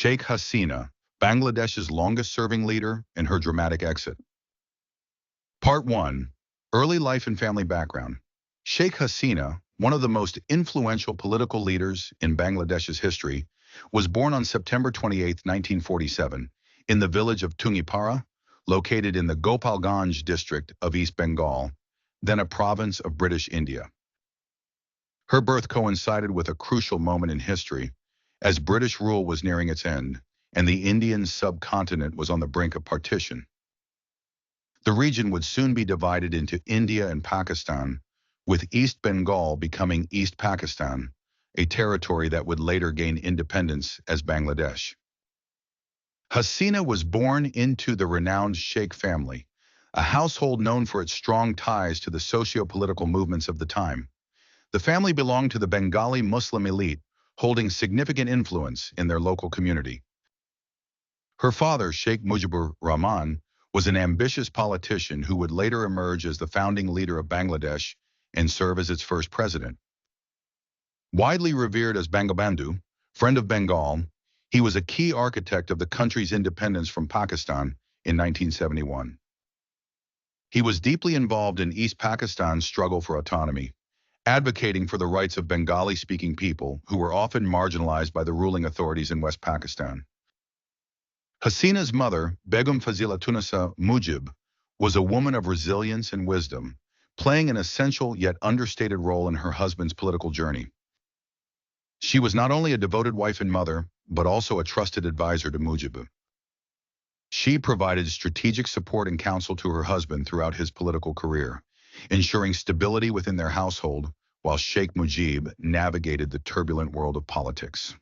Sheikh Hasina, Bangladesh's longest-serving leader, and her dramatic exit. Part 1. Early life and family background. Sheikh Hasina, one of the most influential political leaders in Bangladesh's history, was born on September 28, 1947, in the village of Tungipara, located in the Gopalganj district of East Bengal, then a province of British India. Her birth coincided with a crucial moment in history, as British rule was nearing its end, and the Indian subcontinent was on the brink of partition. The region would soon be divided into India and Pakistan, with East Bengal becoming East Pakistan, a territory that would later gain independence as Bangladesh. Hasina was born into the renowned Sheikh family, a household known for its strong ties to the socio-political movements of the time. The family belonged to the Bengali Muslim elite, holding significant influence in their local community. Her father, Sheikh Mujibur Rahman, was an ambitious politician who would later emerge as the founding leader of Bangladesh and serve as its first president. Widely revered as Bangabandhu, friend of Bengal, he was a key architect of the country's independence from Pakistan in 1971. He was deeply involved in East Pakistan's struggle for autonomy, advocating for the rights of Bengali-speaking people who were often marginalized by the ruling authorities in West Pakistan. Hasina's mother, Begum Fazilatunisa Mujib, was a woman of resilience and wisdom, playing an essential yet understated role in her husband's political journey. She was not only a devoted wife and mother, but also a trusted advisor to Mujib. She provided strategic support and counsel to her husband throughout his political career, ensuring stability within their household while Sheikh Mujib navigated the turbulent world of politics.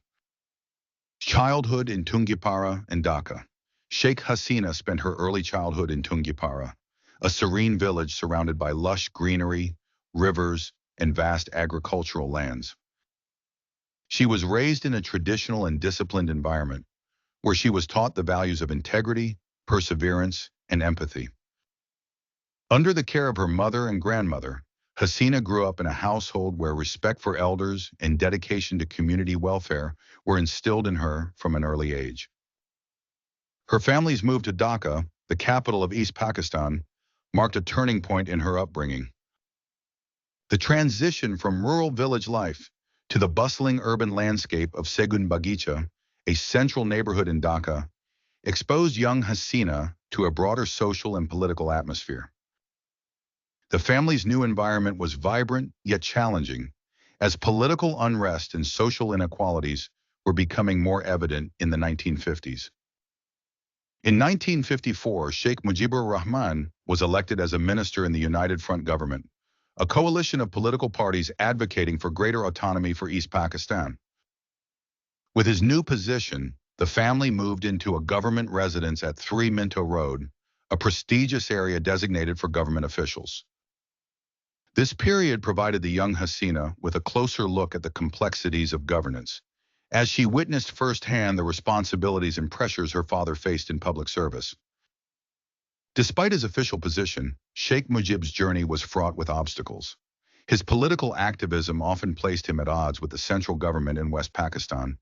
Childhood in Tungipara and Dhaka. Sheikh Hasina spent her early childhood in Tungipara, a serene village surrounded by lush greenery, rivers, and vast agricultural lands. She was raised in a traditional and disciplined environment, where she was taught the values of integrity, perseverance, and empathy. Under the care of her mother and grandmother, Hasina grew up in a household where respect for elders and dedication to community welfare were instilled in her from an early age. Her family's move to Dhaka, the capital of East Pakistan, marked a turning point in her upbringing. The transition from rural village life to the bustling urban landscape of Segun Bagicha, a central neighborhood in Dhaka, exposed young Hasina to a broader social and political atmosphere. The family's new environment was vibrant yet challenging, as political unrest and social inequalities were becoming more evident in the 1950s. In 1954, Sheikh Mujibur Rahman was elected as a minister in the United Front government, a coalition of political parties advocating for greater autonomy for East Pakistan. With his new position, the family moved into a government residence at 3 Minto Road, a prestigious area designated for government officials. This period provided the young Hasina with a closer look at the complexities of governance, as she witnessed firsthand the responsibilities and pressures her father faced in public service. Despite his official position, Sheikh Mujib's journey was fraught with obstacles. His political activism often placed him at odds with the central government in West Pakistan,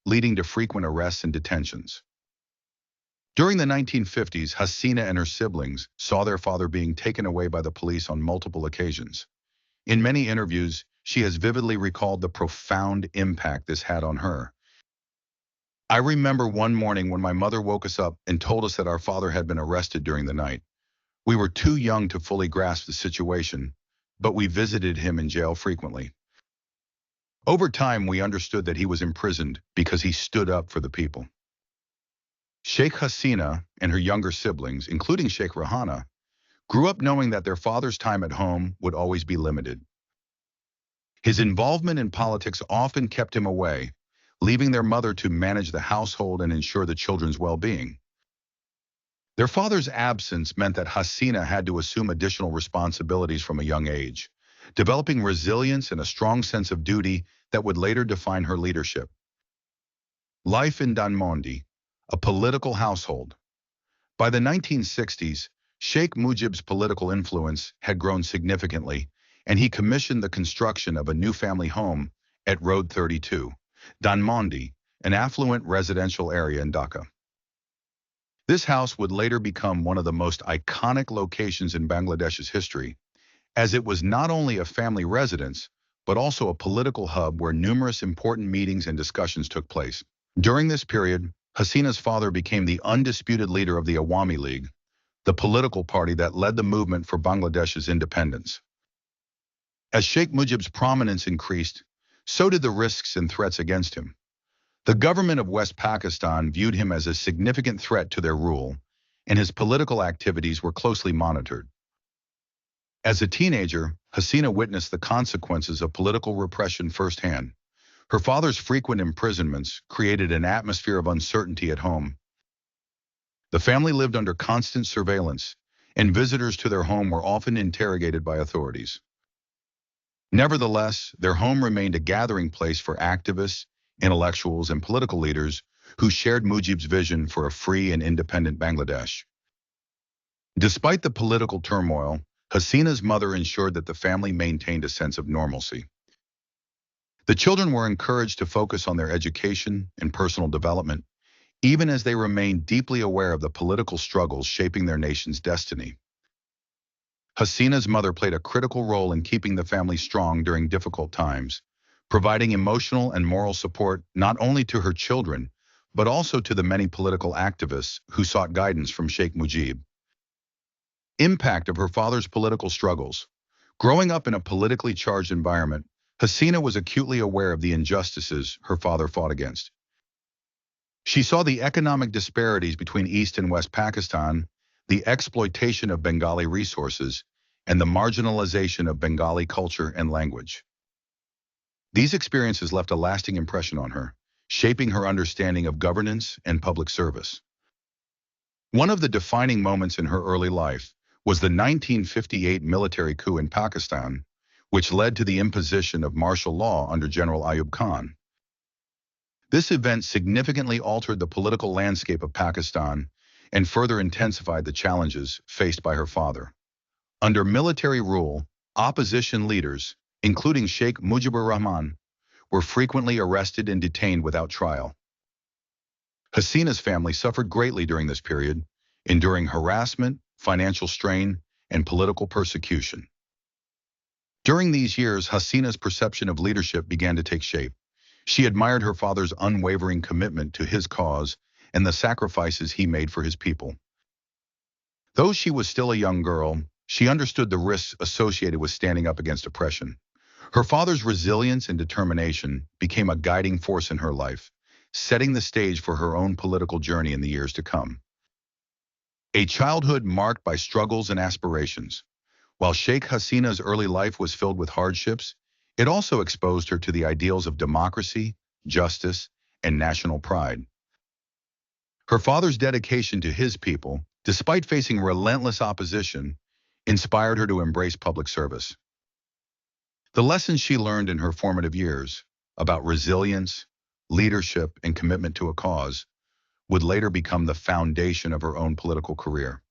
leading to frequent arrests and detentions. During the 1950s, Hasina and her siblings saw their father being taken away by the police on multiple occasions. In many interviews, she has vividly recalled the profound impact this had on her. "I remember one morning when my mother woke us up and told us that our father had been arrested during the night. We were too young to fully grasp the situation, but we visited him in jail frequently. Over time, we understood that he was imprisoned because he stood up for the people." Sheikh Hasina and her younger siblings, including Sheikh Rahana, grew up knowing that their father's time at home would always be limited. His involvement in politics often kept him away, leaving their mother to manage the household and ensure the children's well-being. Their father's absence meant that Hasina had to assume additional responsibilities from a young age, developing resilience and a strong sense of duty that would later define her leadership. Life in Dhanmondi, a political household. By the 1960s, Sheikh Mujib's political influence had grown significantly, and he commissioned the construction of a new family home at Road 32, Dhanmondi, an affluent residential area in Dhaka. This house would later become one of the most iconic locations in Bangladesh's history, as it was not only a family residence, but also a political hub where numerous important meetings and discussions took place. During this period, Hasina's father became the undisputed leader of the Awami League, the political party that led the movement for Bangladesh's independence. As Sheikh Mujib's prominence increased, so did the risks and threats against him. The government of West Pakistan viewed him as a significant threat to their rule, and his political activities were closely monitored. As a teenager, Hasina witnessed the consequences of political repression firsthand. Her father's frequent imprisonments created an atmosphere of uncertainty at home. The family lived under constant surveillance, and visitors to their home were often interrogated by authorities. Nevertheless, their home remained a gathering place for activists, intellectuals, and political leaders who shared Mujib's vision for a free and independent Bangladesh. Despite the political turmoil, Hasina's mother ensured that the family maintained a sense of normalcy. The children were encouraged to focus on their education and personal development, even as they remained deeply aware of the political struggles shaping their nation's destiny. Hasina's mother played a critical role in keeping the family strong during difficult times, providing emotional and moral support not only to her children, but also to the many political activists who sought guidance from Sheikh Mujib. Impact of her father's political struggles. Growing up in a politically charged environment, Hasina was acutely aware of the injustices her father fought against. She saw the economic disparities between East and West Pakistan, the exploitation of Bengali resources, and the marginalization of Bengali culture and language. These experiences left a lasting impression on her, shaping her understanding of governance and public service. One of the defining moments in her early life was the 1958 military coup in Pakistan, which led to the imposition of martial law under General Ayub Khan. This event significantly altered the political landscape of Pakistan and further intensified the challenges faced by her father. Under military rule, opposition leaders, including Sheikh Mujibur Rahman, were frequently arrested and detained without trial. Hasina's family suffered greatly during this period, enduring harassment, financial strain, and political persecution. During these years, Hasina's perception of leadership began to take shape. She admired her father's unwavering commitment to his cause and the sacrifices he made for his people. Though she was still a young girl, she understood the risks associated with standing up against oppression. Her father's resilience and determination became a guiding force in her life, setting the stage for her own political journey in the years to come. A childhood marked by struggles and aspirations. While Sheikh Hasina's early life was filled with hardships, it also exposed her to the ideals of democracy, justice, and national pride. Her father's dedication to his people, despite facing relentless opposition, inspired her to embrace public service. The lessons she learned in her formative years about resilience, leadership, and commitment to a cause would later become the foundation of her own political career.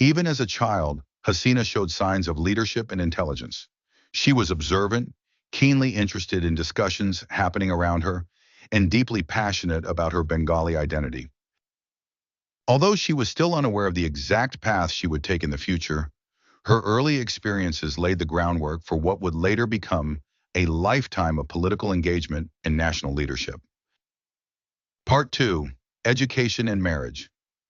Even as a child, Hasina showed signs of leadership and intelligence. She was observant, keenly interested in discussions happening around her, and deeply passionate about her Bengali identity. Although she was still unaware of the exact path she would take in the future, her early experiences laid the groundwork for what would later become a lifetime of political engagement and national leadership. Part 2. Education and Marriage.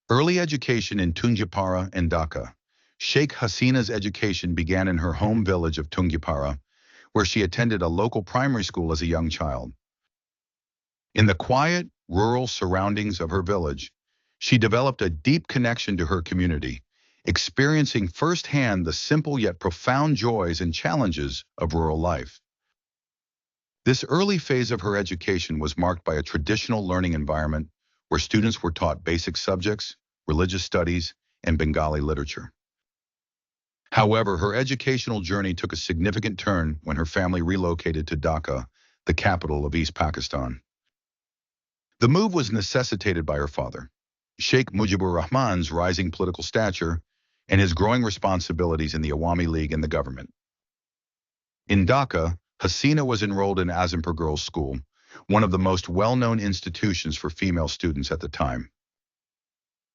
Early education in Tungjapara and Dhaka. Sheikh Hasina's education began in her home village of Tungjapara, where she attended a local primary school as a young child. In the quiet, rural surroundings of her village, she developed a deep connection to her community, experiencing firsthand the simple yet profound joys and challenges of rural life. This early phase of her education was marked by a traditional learning environment where students were taught basic subjects, religious studies, and Bengali literature. However, her educational journey took a significant turn when her family relocated to Dhaka, the capital of East Pakistan. The move was necessitated by her father, Sheikh Mujibur Rahman's rising political stature and his growing responsibilities in the Awami League and the government. In Dhaka, Hasina was enrolled in Azimpur Girls' School, one of the most well-known institutions for female students at the time.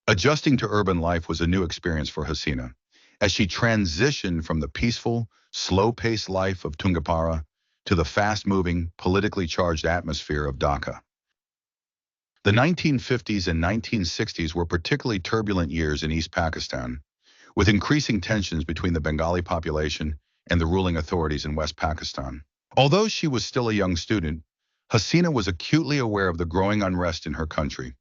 Adjusting to urban life was a new experience for Hasina, as she transitioned from the peaceful, slow-paced life of Tungapara to the fast-moving, politically charged atmosphere of Dhaka. The 1950s and 1960s were particularly turbulent years in East Pakistan, with increasing tensions between the Bengali population and the ruling authorities in West Pakistan. Although she was still a young student, Hasina was acutely aware of the growing unrest in her country.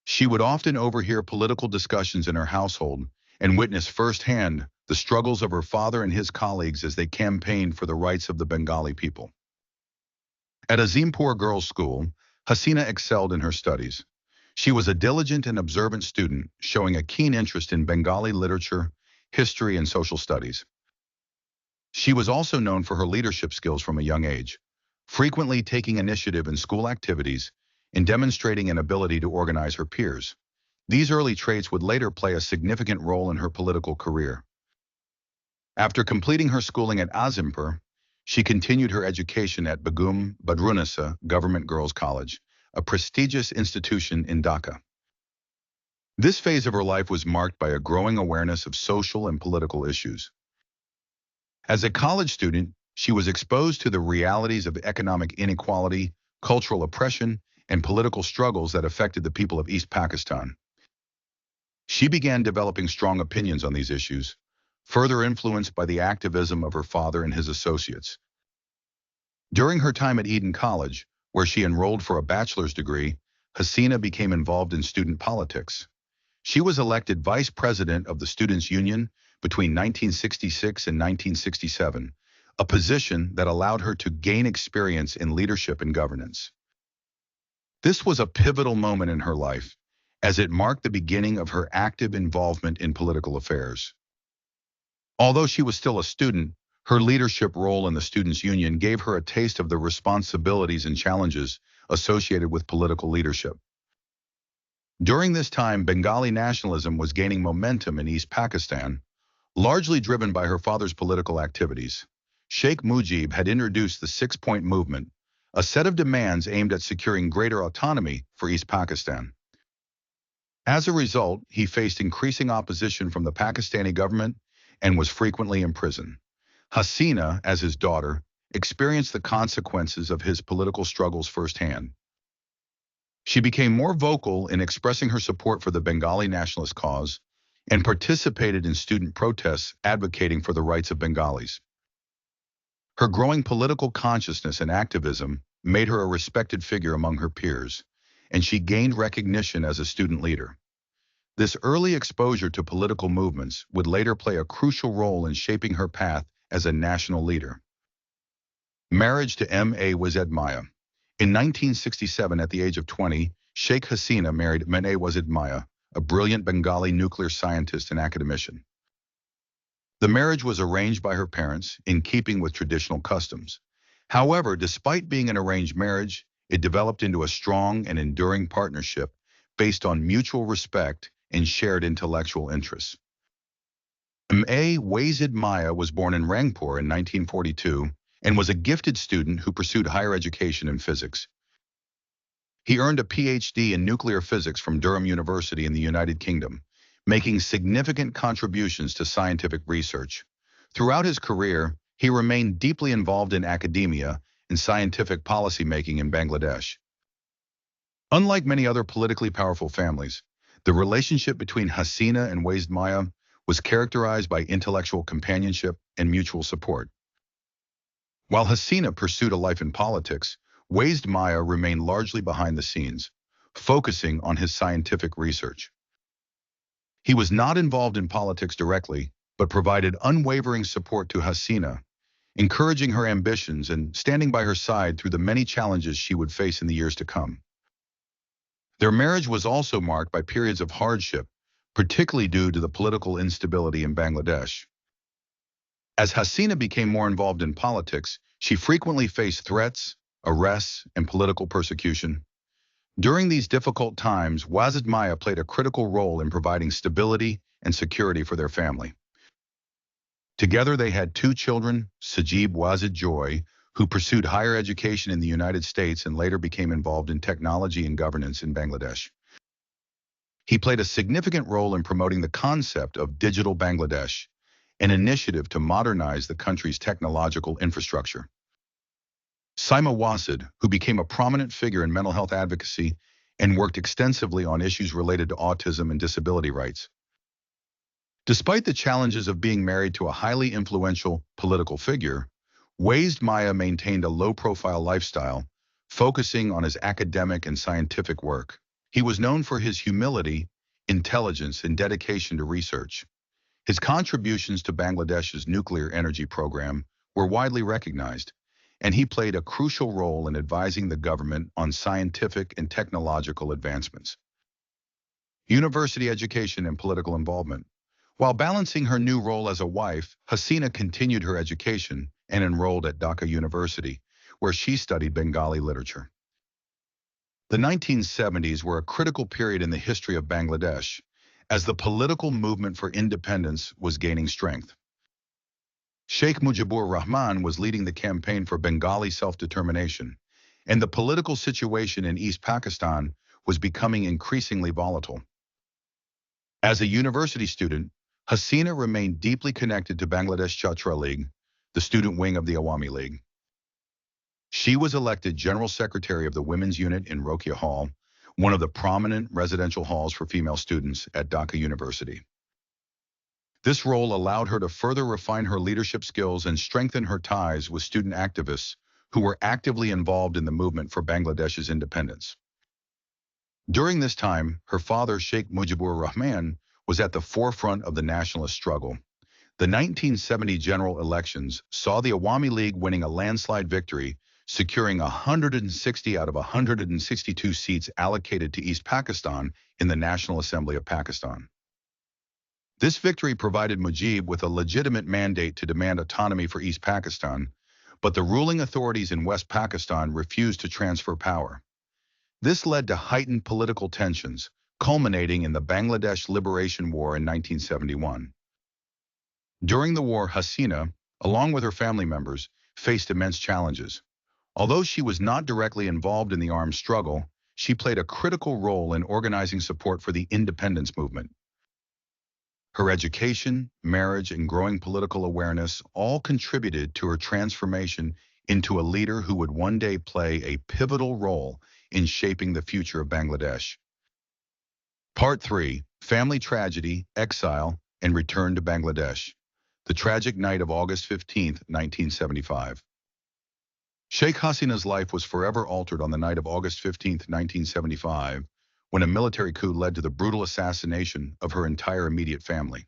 She would often overhear political discussions in her household and witness firsthand the struggles of her father and his colleagues as they campaigned for the rights of the Bengali people. At Azimpur Girls' School, Hasina excelled in her studies. She was a diligent and observant student, showing a keen interest in Bengali literature, history, and social studies. She was also known for her leadership skills from a young age, frequently taking initiative in school activities and demonstrating an ability to organize her peers. These early traits would later play a significant role in her political career. After completing her schooling at Azimpur, she continued her education at Begum Badrunnisa Government Girls' College, a prestigious institution in Dhaka. This phase of her life was marked by a growing awareness of social and political issues. As a college student, she was exposed to the realities of economic inequality, cultural oppression, and political struggles that affected the people of East Pakistan. She began developing strong opinions on these issues, further influenced by the activism of her father and his associates. During her time at Eden College, where she enrolled for a bachelor's degree, Hasina became involved in student politics. She was elected vice president of the Students' Union between 1966 and 1967, a position that allowed her to gain experience in leadership and governance. This was a pivotal moment in her life, as it marked the beginning of her active involvement in political affairs. Although she was still a student, her leadership role in the Students' Union gave her a taste of the responsibilities and challenges associated with political leadership. During this time, Bengali nationalism was gaining momentum in East Pakistan, largely driven by her father's political activities. Sheikh Mujib had introduced the Six-Point Movement, a set of demands aimed at securing greater autonomy for East Pakistan. As a result, he faced increasing opposition from the Pakistani government and was frequently imprisoned. Hasina, as his daughter, experienced the consequences of his political struggles firsthand. She became more vocal in expressing her support for the Bengali nationalist cause and participated in student protests advocating for the rights of Bengalis. Her growing political consciousness and activism made her a respected figure among her peers, and she gained recognition as a student leader. This early exposure to political movements would later play a crucial role in shaping her path as a national leader. Marriage to M.A. Wazid Maya. In 1967, at the age of 20, Sheikh Hasina married M.A. Wazid Maya, a brilliant Bengali nuclear scientist and academician. The marriage was arranged by her parents in keeping with traditional customs. However, despite being an arranged marriage, it developed into a strong and enduring partnership based on mutual respect and shared intellectual interests. M.A. Wazid Maya was born in Rangpur in 1942 and was a gifted student who pursued higher education in physics. He earned a PhD in nuclear physics from Durham University in the United Kingdom, making significant contributions to scientific research. Throughout his career, he remained deeply involved in academia and scientific policymaking in Bangladesh. Unlike many other politically powerful families, the relationship between Hasina and Wazid Maya was characterized by intellectual companionship and mutual support. While Hasina pursued a life in politics, Wazid Maya remained largely behind the scenes, focusing on his scientific research. He was not involved in politics directly, but provided unwavering support to Hasina, encouraging her ambitions and standing by her side through the many challenges she would face in the years to come. Their marriage was also marked by periods of hardship, particularly due to the political instability in Bangladesh. As Hasina became more involved in politics, she frequently faced threats, arrests, and political persecution. During these difficult times, Wazid Maya played a critical role in providing stability and security for their family. Together they had two children, Sajib Wazid Joy, who pursued higher education in the United States and later became involved in technology and governance in Bangladesh. He played a significant role in promoting the concept of Digital Bangladesh, an initiative to modernize the country's technological infrastructure. Saima Wasid, who became a prominent figure in mental health advocacy and worked extensively on issues related to autism and disability rights. Despite the challenges of being married to a highly influential political figure, Wasid Maya maintained a low-profile lifestyle, focusing on his academic and scientific work. He was known for his humility, intelligence, and dedication to research. His contributions to Bangladesh's nuclear energy program were widely recognized, and he played a crucial role in advising the government on scientific and technological advancements. University education and political involvement. While balancing her new role as a wife, Hasina continued her education and enrolled at Dhaka University, where she studied Bengali literature. The 1970s were a critical period in the history of Bangladesh, as the political movement for independence was gaining strength. Sheikh Mujibur Rahman was leading the campaign for Bengali self-determination, and the political situation in East Pakistan was becoming increasingly volatile. As a university student, Hasina remained deeply connected to Bangladesh Chhatra League, the student wing of the Awami League. She was elected General Secretary of the Women's Unit in Rokia Hall, one of the prominent residential halls for female students at Dhaka University. This role allowed her to further refine her leadership skills and strengthen her ties with student activists who were actively involved in the movement for Bangladesh's independence. During this time, her father, Sheikh Mujibur Rahman, was at the forefront of the nationalist struggle. The 1970 general elections saw the Awami League winning a landslide victory, securing 160 out of 162 seats allocated to East Pakistan in the National Assembly of Pakistan. This victory provided Mujib with a legitimate mandate to demand autonomy for East Pakistan, but the ruling authorities in West Pakistan refused to transfer power. This led to heightened political tensions, culminating in the Bangladesh Liberation War in 1971. During the war, Hasina, along with her family members, faced immense challenges. Although she was not directly involved in the armed struggle, she played a critical role in organizing support for the independence movement. Her education, marriage, and growing political awareness all contributed to her transformation into a leader who would one day play a pivotal role in shaping the future of Bangladesh. Part 3. Family Tragedy, Exile, and Return to Bangladesh. The tragic night of August 15, 1975. Sheikh Hasina's life was forever altered on the night of August 15, 1975, when a military coup led to the brutal assassination of her entire immediate family.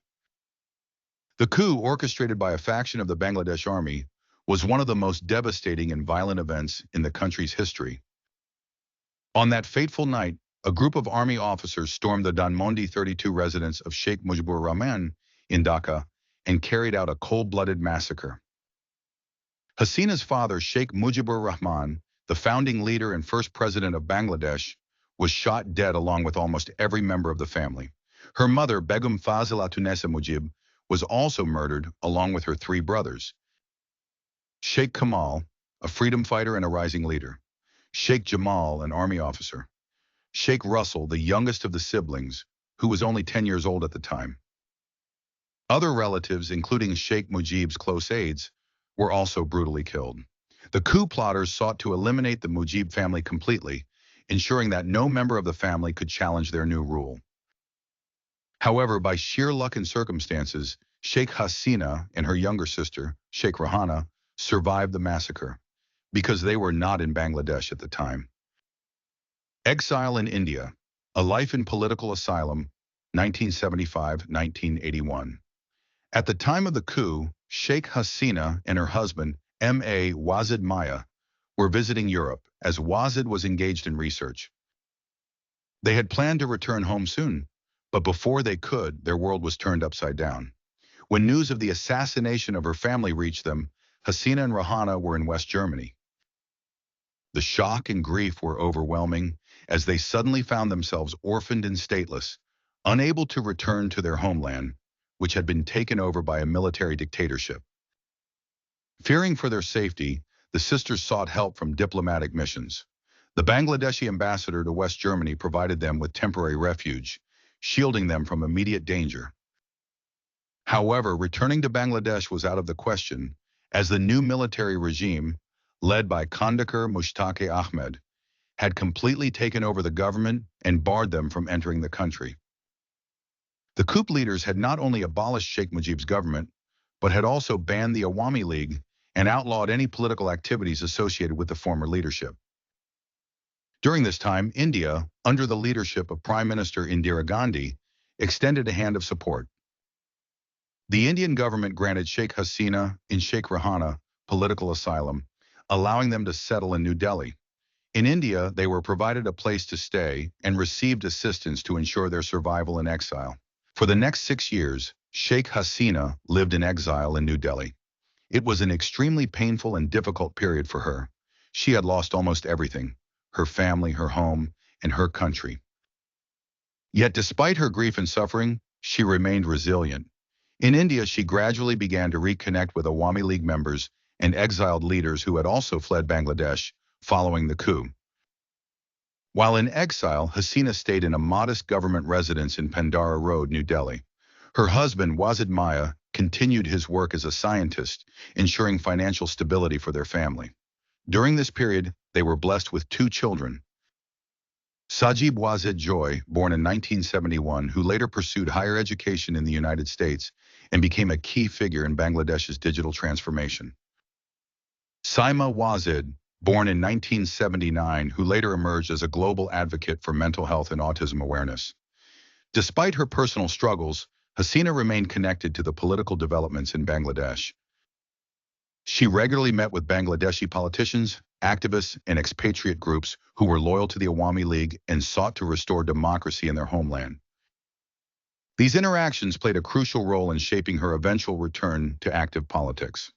The coup, orchestrated by a faction of the Bangladesh army, was one of the most devastating and violent events in the country's history. On that fateful night, a group of army officers stormed the Dhanmondi 32 residence of Sheikh Mujibur Rahman in Dhaka and carried out a cold-blooded massacre. Hasina's father, Sheikh Mujibur Rahman, the founding leader and first president of Bangladesh, was shot dead along with almost every member of the family. Her mother, Begum Fazilatunessa Mujib, was also murdered along with her 3 brothers. Sheikh Kamal, a freedom fighter and a rising leader. Sheikh Jamal, an army officer. Sheikh Russell, the youngest of the siblings, who was only 10 years old at the time. Other relatives, including Sheikh Mujib's close aides, were also brutally killed. The coup plotters sought to eliminate the Mujib family completely, ensuring that no member of the family could challenge their new rule. However, by sheer luck and circumstances, Sheikh Hasina and her younger sister, Sheikh Rahana, survived the massacre, because they were not in Bangladesh at the time. Exile in India, A Life in Political Asylum, 1975-1981. At the time of the coup, Sheikh Hasina and her husband, M.A. Wasid Maya, were visiting Europe as Wasid was engaged in research. They had planned to return home soon, but before they could, their world was turned upside down. When news of the assassination of her family reached them, Hasina and Rahana were in West Germany. The shock and grief were overwhelming as they suddenly found themselves orphaned and stateless, unable to return to their homeland, which had been taken over by a military dictatorship. Fearing for their safety, the sisters sought help from diplomatic missions. The Bangladeshi ambassador to West Germany provided them with temporary refuge, shielding them from immediate danger. However, returning to Bangladesh was out of the question, as the new military regime, led by Kandakar Mushtaq Ahmed, had completely taken over the government and barred them from entering the country. The coup leaders had not only abolished Sheikh Mujib's government, but had also banned the Awami League and outlawed any political activities associated with the former leadership. During this time, India, under the leadership of Prime Minister Indira Gandhi, extended a hand of support. The Indian government granted Sheikh Hasina and Sheikh Rahana political asylum, allowing them to settle in New Delhi. In India, they were provided a place to stay and received assistance to ensure their survival in exile. For the next 6 years, Sheikh Hasina lived in exile in New Delhi. It was an extremely painful and difficult period for her. She had lost almost everything: her family, her home, and her country. Yet despite her grief and suffering, she remained resilient. In India, she gradually began to reconnect with Awami League members and exiled leaders who had also fled Bangladesh following the coup. While in exile, Hasina stayed in a modest government residence in Pandara Road, New Delhi. Her husband, Wazid Maya, continued his work as a scientist, ensuring financial stability for their family. During this period, they were blessed with 2 children. Sajib Wazid Joy, born in 1971, who later pursued higher education in the United States and became a key figure in Bangladesh's digital transformation. Saima Wazid, born in 1979, who later emerged as a global advocate for mental health and autism awareness. Despite her personal struggles, Hasina remained connected to the political developments in Bangladesh. She regularly met with Bangladeshi politicians, activists, and expatriate groups who were loyal to the Awami League and sought to restore democracy in their homeland. These interactions played a crucial role in shaping her eventual return to active politics.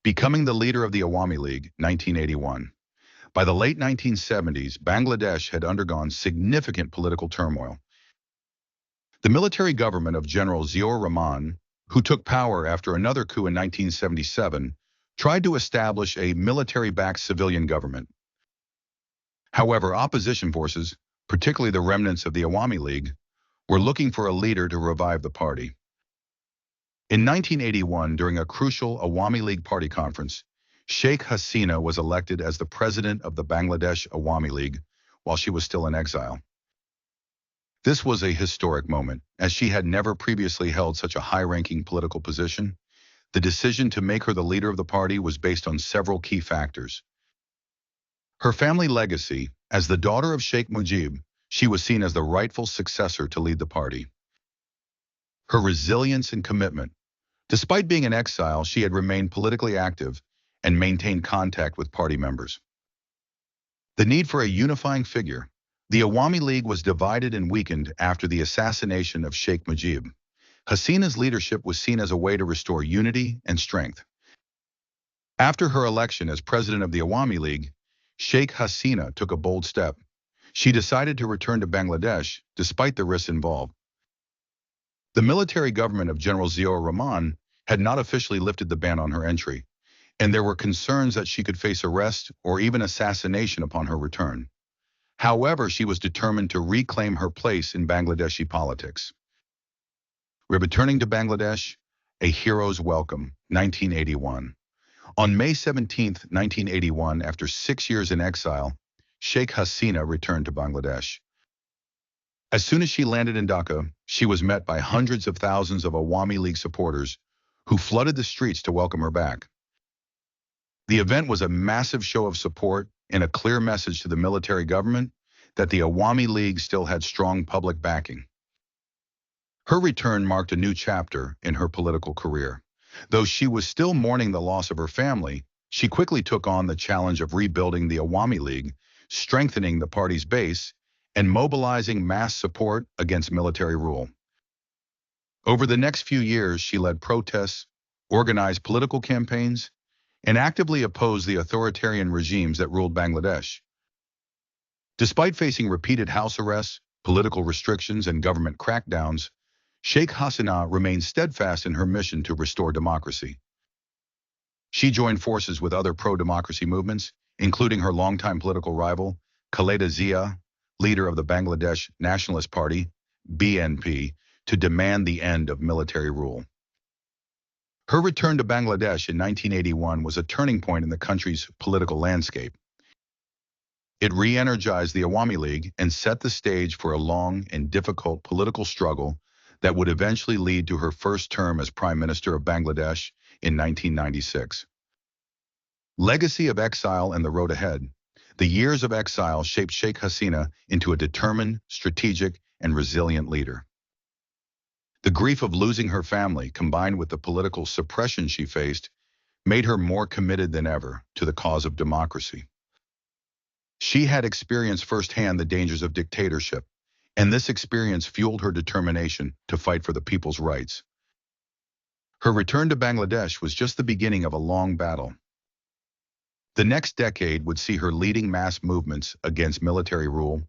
Becoming the leader of the Awami League, 1981. By the late 1970s, Bangladesh had undergone significant political turmoil. The military government of General Ziaur Rahman, who took power after another coup in 1977, tried to establish a military-backed civilian government. However, opposition forces, particularly the remnants of the Awami League, were looking for a leader to revive the party. In 1981, during a crucial Awami League party conference, Sheikh Hasina was elected as the president of the Bangladesh Awami League while she was still in exile. This was a historic moment, as she had never previously held such a high-ranking political position. The decision to make her the leader of the party was based on several key factors. Her family legacy: as the daughter of Sheikh Mujib, she was seen as the rightful successor to lead the party. Her resilience and commitment. Despite being in exile, she had remained politically active and maintained contact with party members. The need for a unifying figure. The Awami League was divided and weakened after the assassination of Sheikh Mujib. Hasina's leadership was seen as a way to restore unity and strength. After her election as president of the Awami League, Sheikh Hasina took a bold step. She decided to return to Bangladesh despite the risks involved. The military government of General Ziaur Rahman had not officially lifted the ban on her entry, and there were concerns that she could face arrest or even assassination upon her return. However, she was determined to reclaim her place in Bangladeshi politics. Returning to Bangladesh, a hero's welcome, 1981. On May 17, 1981, after 6 years in exile, Sheikh Hasina returned to Bangladesh. As soon as she landed in Dhaka, she was met by hundreds of thousands of Awami League supporters who flooded the streets to welcome her back. The event was a massive show of support and a clear message to the military government that the Awami League still had strong public backing. Her return marked a new chapter in her political career. Though she was still mourning the loss of her family, she quickly took on the challenge of rebuilding the Awami League, strengthening the party's base, and mobilizing mass support against military rule. Over the next few years, she led protests, organized political campaigns, and actively opposed the authoritarian regimes that ruled Bangladesh. Despite facing repeated house arrests, political restrictions, and government crackdowns, Sheikh Hasina remained steadfast in her mission to restore democracy. She joined forces with other pro-democracy movements, including her longtime political rival, Khaleda Zia, leader of the Bangladesh Nationalist Party, BNP, to demand the end of military rule. Her return to Bangladesh in 1981 was a turning point in the country's political landscape. It re-energized the Awami League and set the stage for a long and difficult political struggle that would eventually lead to her first term as Prime Minister of Bangladesh in 1996. Legacy of exile and the road ahead. The years of exile shaped Sheikh Hasina into a determined, strategic, and resilient leader. The grief of losing her family, combined with the political suppression she faced, made her more committed than ever to the cause of democracy. She had experienced firsthand the dangers of dictatorship, and this experience fueled her determination to fight for the people's rights. Her return to Bangladesh was just the beginning of a long battle. The next decade would see her leading mass movements against military rule,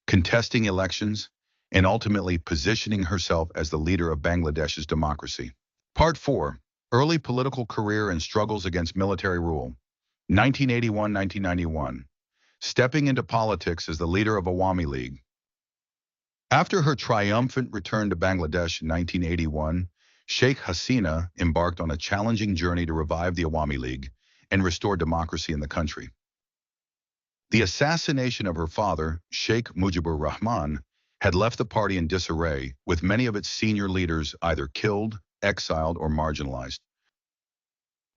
contesting elections, and ultimately positioning herself as the leader of Bangladesh's democracy. Part 4. Early political career and struggles against military rule. 1981-1991. Stepping into politics as the leader of Awami League. After her triumphant return to Bangladesh in 1981, Sheikh Hasina embarked on a challenging journey to revive the Awami League and restore democracy in the country. The assassination of her father, Sheikh Mujibur Rahman, had left the party in disarray, with many of its senior leaders either killed, exiled, or marginalized.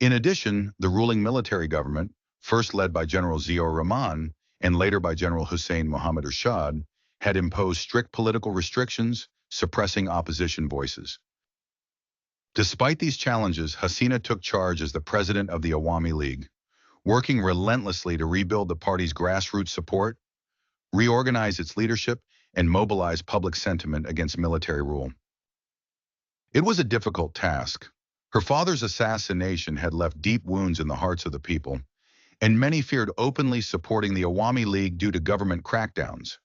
In addition, the ruling military government, first led by General Ziaur Rahman and later by General Hussein Mohammad Ershad, had imposed strict political restrictions, suppressing opposition voices. Despite these challenges, Hasina took charge as the president of the Awami League, working relentlessly to rebuild the party's grassroots support, reorganize its leadership, and mobilize public sentiment against military rule. It was a difficult task. Her father's assassination had left deep wounds in the hearts of the people, and many feared openly supporting the Awami League due to government crackdowns.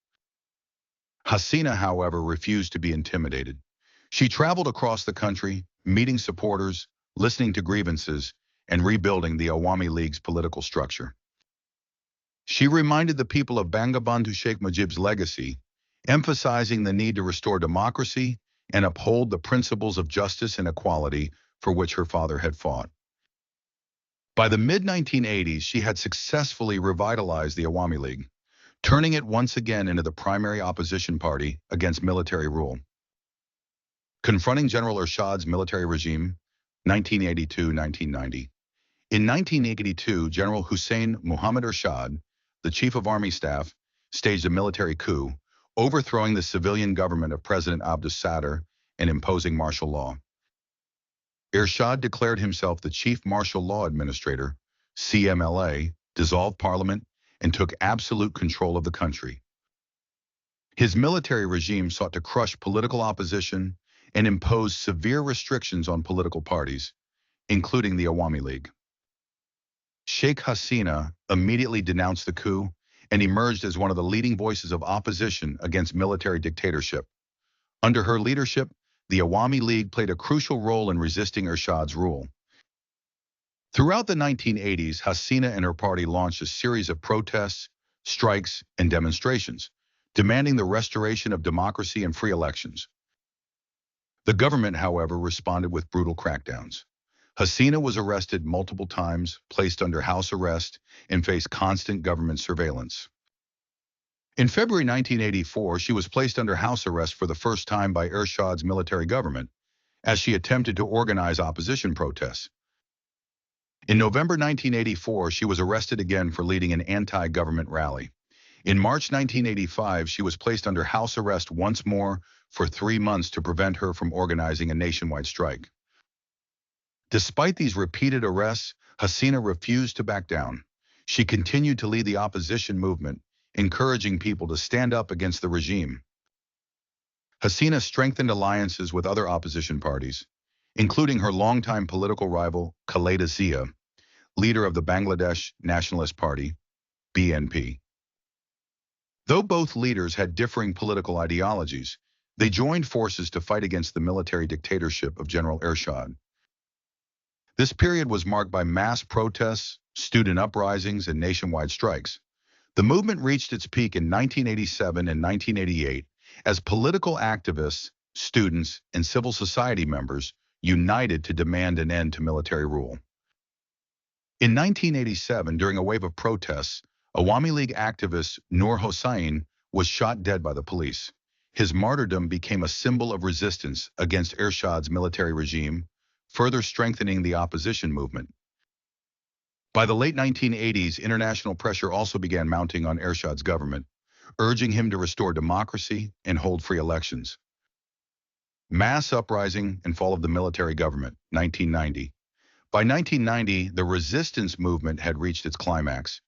Hasina, however, refused to be intimidated. She traveled across the country, meeting supporters, listening to grievances, and rebuilding the Awami League's political structure. She reminded the people of Bangabandhu Sheikh Mujib's legacy, emphasizing the need to restore democracy and uphold the principles of justice and equality for which her father had fought. By the mid-1980s, she had successfully revitalized the Awami League, turning it once again into the primary opposition party against military rule. Confronting General Ershad's military regime, 1982-1990. In 1982, General Hussein Mohammad Ershad, the chief of army staff, staged a military coup, overthrowing the civilian government of President Abdus Sadr and imposing martial law. Ershad declared himself the chief martial law administrator, CMLA, dissolved parliament, and took absolute control of the country. His military regime sought to crush political opposition and impose severe restrictions on political parties, including the Awami League. Sheikh Hasina immediately denounced the coup and emerged as one of the leading voices of opposition against military dictatorship. Under her leadership, the Awami League played a crucial role in resisting Ershad's rule. Throughout the 1980s, Hasina and her party launched a series of protests, strikes, and demonstrations, demanding the restoration of democracy and free elections. The government, however, responded with brutal crackdowns. Hasina was arrested multiple times, placed under house arrest, and faced constant government surveillance. In February 1984, she was placed under house arrest for the first time by Ershad's military government, as she attempted to organize opposition protests. In November 1984, she was arrested again for leading an anti-government rally. In March 1985, she was placed under house arrest once more for 3 months to prevent her from organizing a nationwide strike. Despite these repeated arrests, Hasina refused to back down. She continued to lead the opposition movement, encouraging people to stand up against the regime. Hasina strengthened alliances with other opposition parties, including her longtime political rival, Khaleda Zia, leader of the Bangladesh Nationalist Party, BNP. Though both leaders had differing political ideologies, they joined forces to fight against the military dictatorship of General Ershad. This period was marked by mass protests, student uprisings, and nationwide strikes. The movement reached its peak in 1987 and 1988 as political activists, students, and civil society members united to demand an end to military rule. In 1987, during a wave of protests, Awami League activist Nur Hossain was shot dead by the police. His martyrdom became a symbol of resistance against Ershad's military regime, further strengthening the opposition movement. By the late 1980s, international pressure also began mounting on Ershad's government, urging him to restore democracy and hold free elections. Mass uprising and fall of the military government, 1990. By 1990, the resistance movement had reached its climax.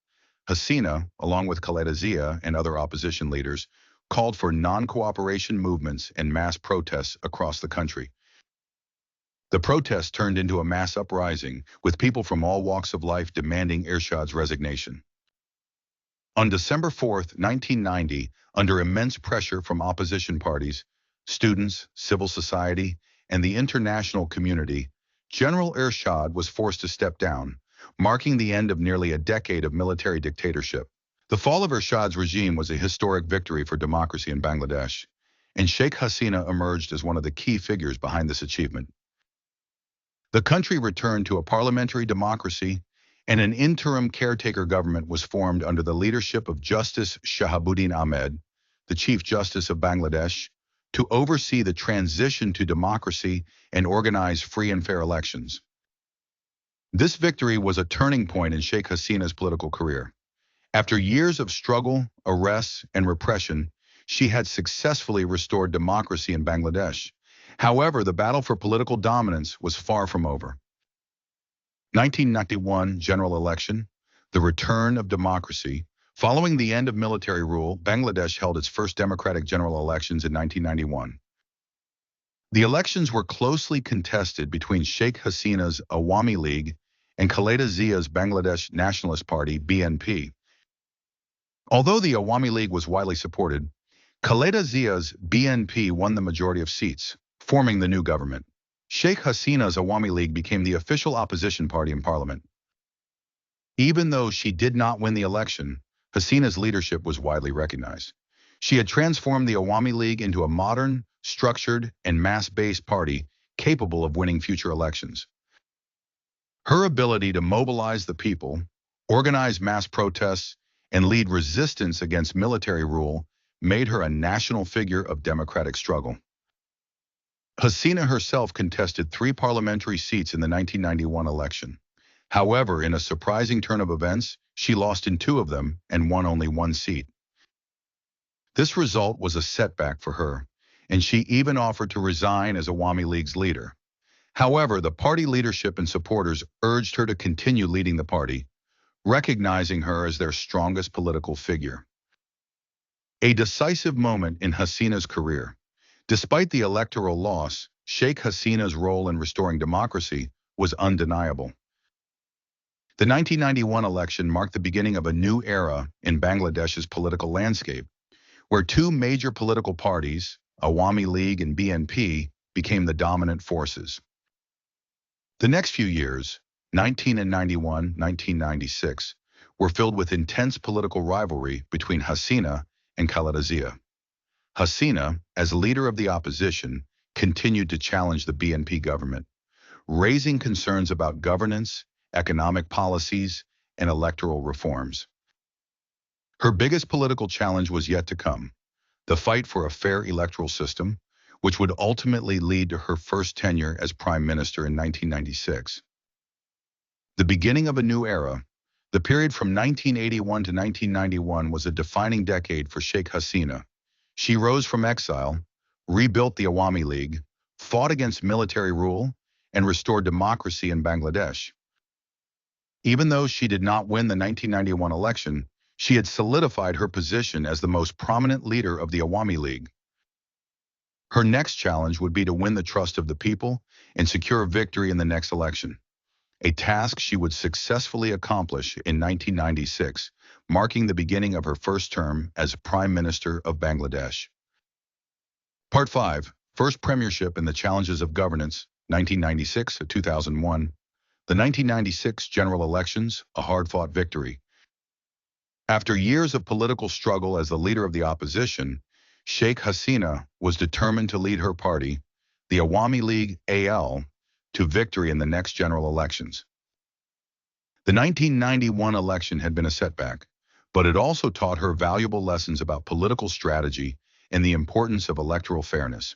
Hasina, along with Khaleda Zia and other opposition leaders, called for non-cooperation movements and mass protests across the country. The protests turned into a mass uprising, with people from all walks of life demanding Ershad's resignation. On December 4, 1990, under immense pressure from opposition parties, students, civil society, and the international community, General Ershad was forced to step down, marking the end of nearly a decade of military dictatorship. The fall of Ershad's regime was a historic victory for democracy in Bangladesh, and Sheikh Hasina emerged as one of the key figures behind this achievement. The country returned to a parliamentary democracy, and an interim caretaker government was formed under the leadership of Justice Shahabuddin Ahmed, the Chief Justice of Bangladesh, to oversee the transition to democracy and organize free and fair elections. This victory was a turning point in Sheikh Hasina's political career. After years of struggle, arrests, and repression, she had successfully restored democracy in Bangladesh. However, the battle for political dominance was far from over. 1991 general election, the return of democracy. Following the end of military rule, Bangladesh held its first democratic general elections in 1991. The elections were closely contested between Sheikh Hasina's Awami League and Khaleda Zia's Bangladesh Nationalist Party, BNP. Although the Awami League was widely supported, Khaleda Zia's BNP won the majority of seats, forming the new government. Sheikh Hasina's Awami League became the official opposition party in parliament. Even though she did not win the election, Hasina's leadership was widely recognized. She had transformed the Awami League into a modern, structured, and mass-based party capable of winning future elections. Her ability to mobilize the people, organize mass protests, and lead resistance against military rule made her a national figure of democratic struggle. Hasina herself contested 3 parliamentary seats in the 1991 election. However, in a surprising turn of events, she lost in 2 of them and won only 1 seat. This result was a setback for her, and she even offered to resign as Awami League's leader. However, the party leadership and supporters urged her to continue leading the party, recognizing her as their strongest political figure. A decisive moment in Hasina's career. Despite the electoral loss, Sheikh Hasina's role in restoring democracy was undeniable. The 1991 election marked the beginning of a new era in Bangladesh's political landscape, where 2 major political parties, Awami League and BNP, became the dominant forces. The next few years, 1991, 1996, were filled with intense political rivalry between Hasina and Khaleda Zia. Hasina, as leader of the opposition, continued to challenge the BNP government, raising concerns about governance, economic policies, and electoral reforms. Her biggest political challenge was yet to come, the fight for a fair electoral system, which would ultimately lead to her first tenure as prime minister in 1996. The beginning of a new era, the period from 1981 to 1991 was a defining decade for Sheikh Hasina. She rose from exile, rebuilt the Awami League, fought against military rule, and restored democracy in Bangladesh. Even though she did not win the 1991 election, she had solidified her position as the most prominent leader of the Awami League. Her next challenge would be to win the trust of the people and secure victory in the next election, a task she would successfully accomplish in 1996, marking the beginning of her first term as Prime Minister of Bangladesh. Part 5, First Premiership and the Challenges of Governance, 1996 to 2001. The 1996 general elections, a hard-fought victory. After years of political struggle as the leader of the opposition, Sheikh Hasina was determined to lead her party, the Awami League (AL), to victory in the next general elections. The 1991 election had been a setback, but it also taught her valuable lessons about political strategy and the importance of electoral fairness.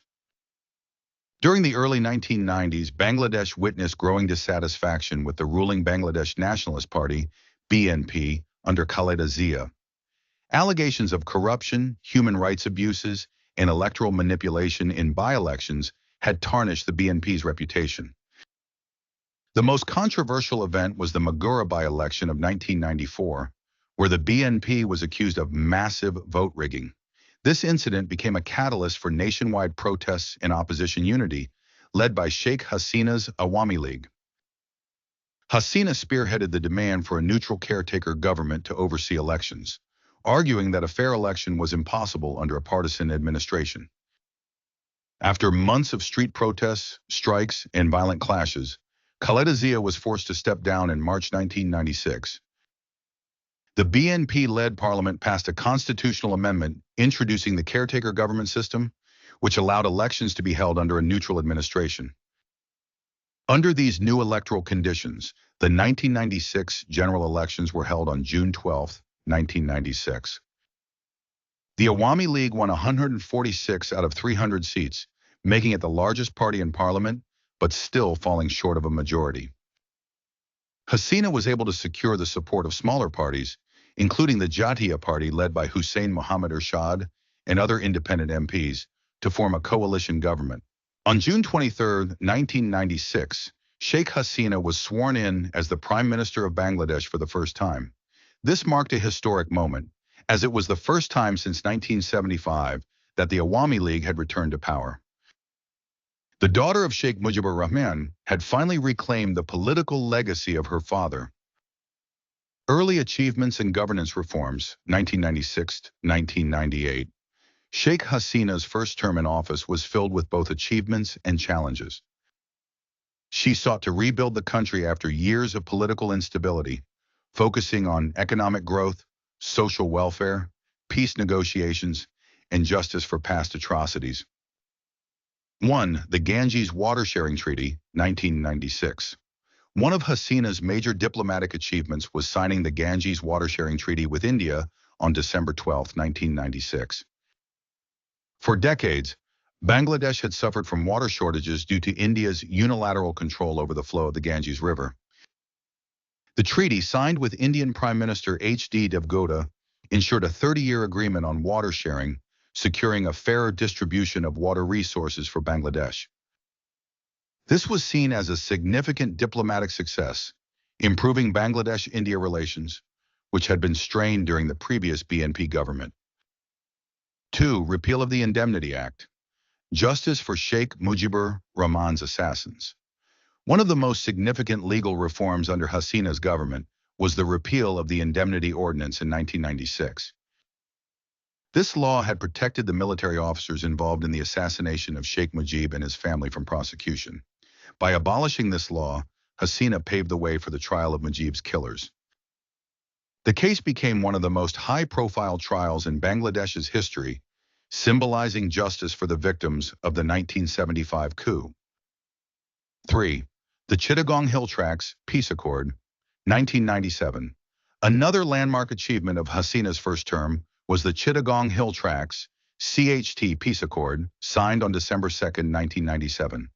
During the early 1990s, Bangladesh witnessed growing dissatisfaction with the ruling Bangladesh Nationalist Party, BNP, under Khaleda Zia. Allegations of corruption, human rights abuses, and electoral manipulation in by-elections had tarnished the BNP's reputation. The most controversial event was the Magura by-election of 1994, where the BNP was accused of massive vote rigging. This incident became a catalyst for nationwide protests and opposition unity, led by Sheikh Hasina's Awami League. Hasina spearheaded the demand for a neutral caretaker government to oversee elections, arguing that a fair election was impossible under a partisan administration. After months of street protests, strikes, and violent clashes, Khaleda Zia was forced to step down in March 1996. The BNP-led parliament passed a constitutional amendment introducing the caretaker government system, which allowed elections to be held under a neutral administration. Under these new electoral conditions, the 1996 general elections were held on June 12, 1996. The Awami League won 146 out of 300 seats, making it the largest party in parliament, but still falling short of a majority. Hasina was able to secure the support of smaller parties, including the Jatiya Party led by Hussein Mohammad Ershad and other independent MPs, to form a coalition government. On June 23, 1996, Sheikh Hasina was sworn in as the Prime Minister of Bangladesh for the first time. This marked a historic moment, as it was the first time since 1975 that the Awami League had returned to power. The daughter of Sheikh Mujibur Rahman had finally reclaimed the political legacy of her father. Early achievements and governance reforms, 1996-1998. Sheikh Hasina's first term in office was filled with both achievements and challenges. She sought to rebuild the country after years of political instability, focusing on economic growth, social welfare, peace negotiations, and justice for past atrocities. 1. The Ganges Water Sharing Treaty, 1996. One of Hasina's major diplomatic achievements was signing the Ganges Water Sharing Treaty with India on December 12, 1996. For decades, Bangladesh had suffered from water shortages due to India's unilateral control over the flow of the Ganges River. The treaty, signed with Indian Prime Minister H.D. Devgowda, ensured a 30-year agreement on water sharing, securing a fairer distribution of water resources for Bangladesh. This was seen as a significant diplomatic success, improving Bangladesh-India relations, which had been strained during the previous BNP government. 2. Repeal of the Indemnity Act. Justice for Sheikh Mujibur Rahman's assassins. One of the most significant legal reforms under Hasina's government was the repeal of the Indemnity Ordinance in 1996. This law had protected the military officers involved in the assassination of Sheikh Mujib and his family from prosecution. By abolishing this law, Hasina paved the way for the trial of Mujib's killers. The case became one of the most high-profile trials in Bangladesh's history, symbolizing justice for the victims of the 1975 coup. 3. The Chittagong Hill Tracts Peace Accord, 1997. Another landmark achievement of Hasina's first term was the Chittagong Hill Tracts CHT Peace Accord, signed on December 2, 1997.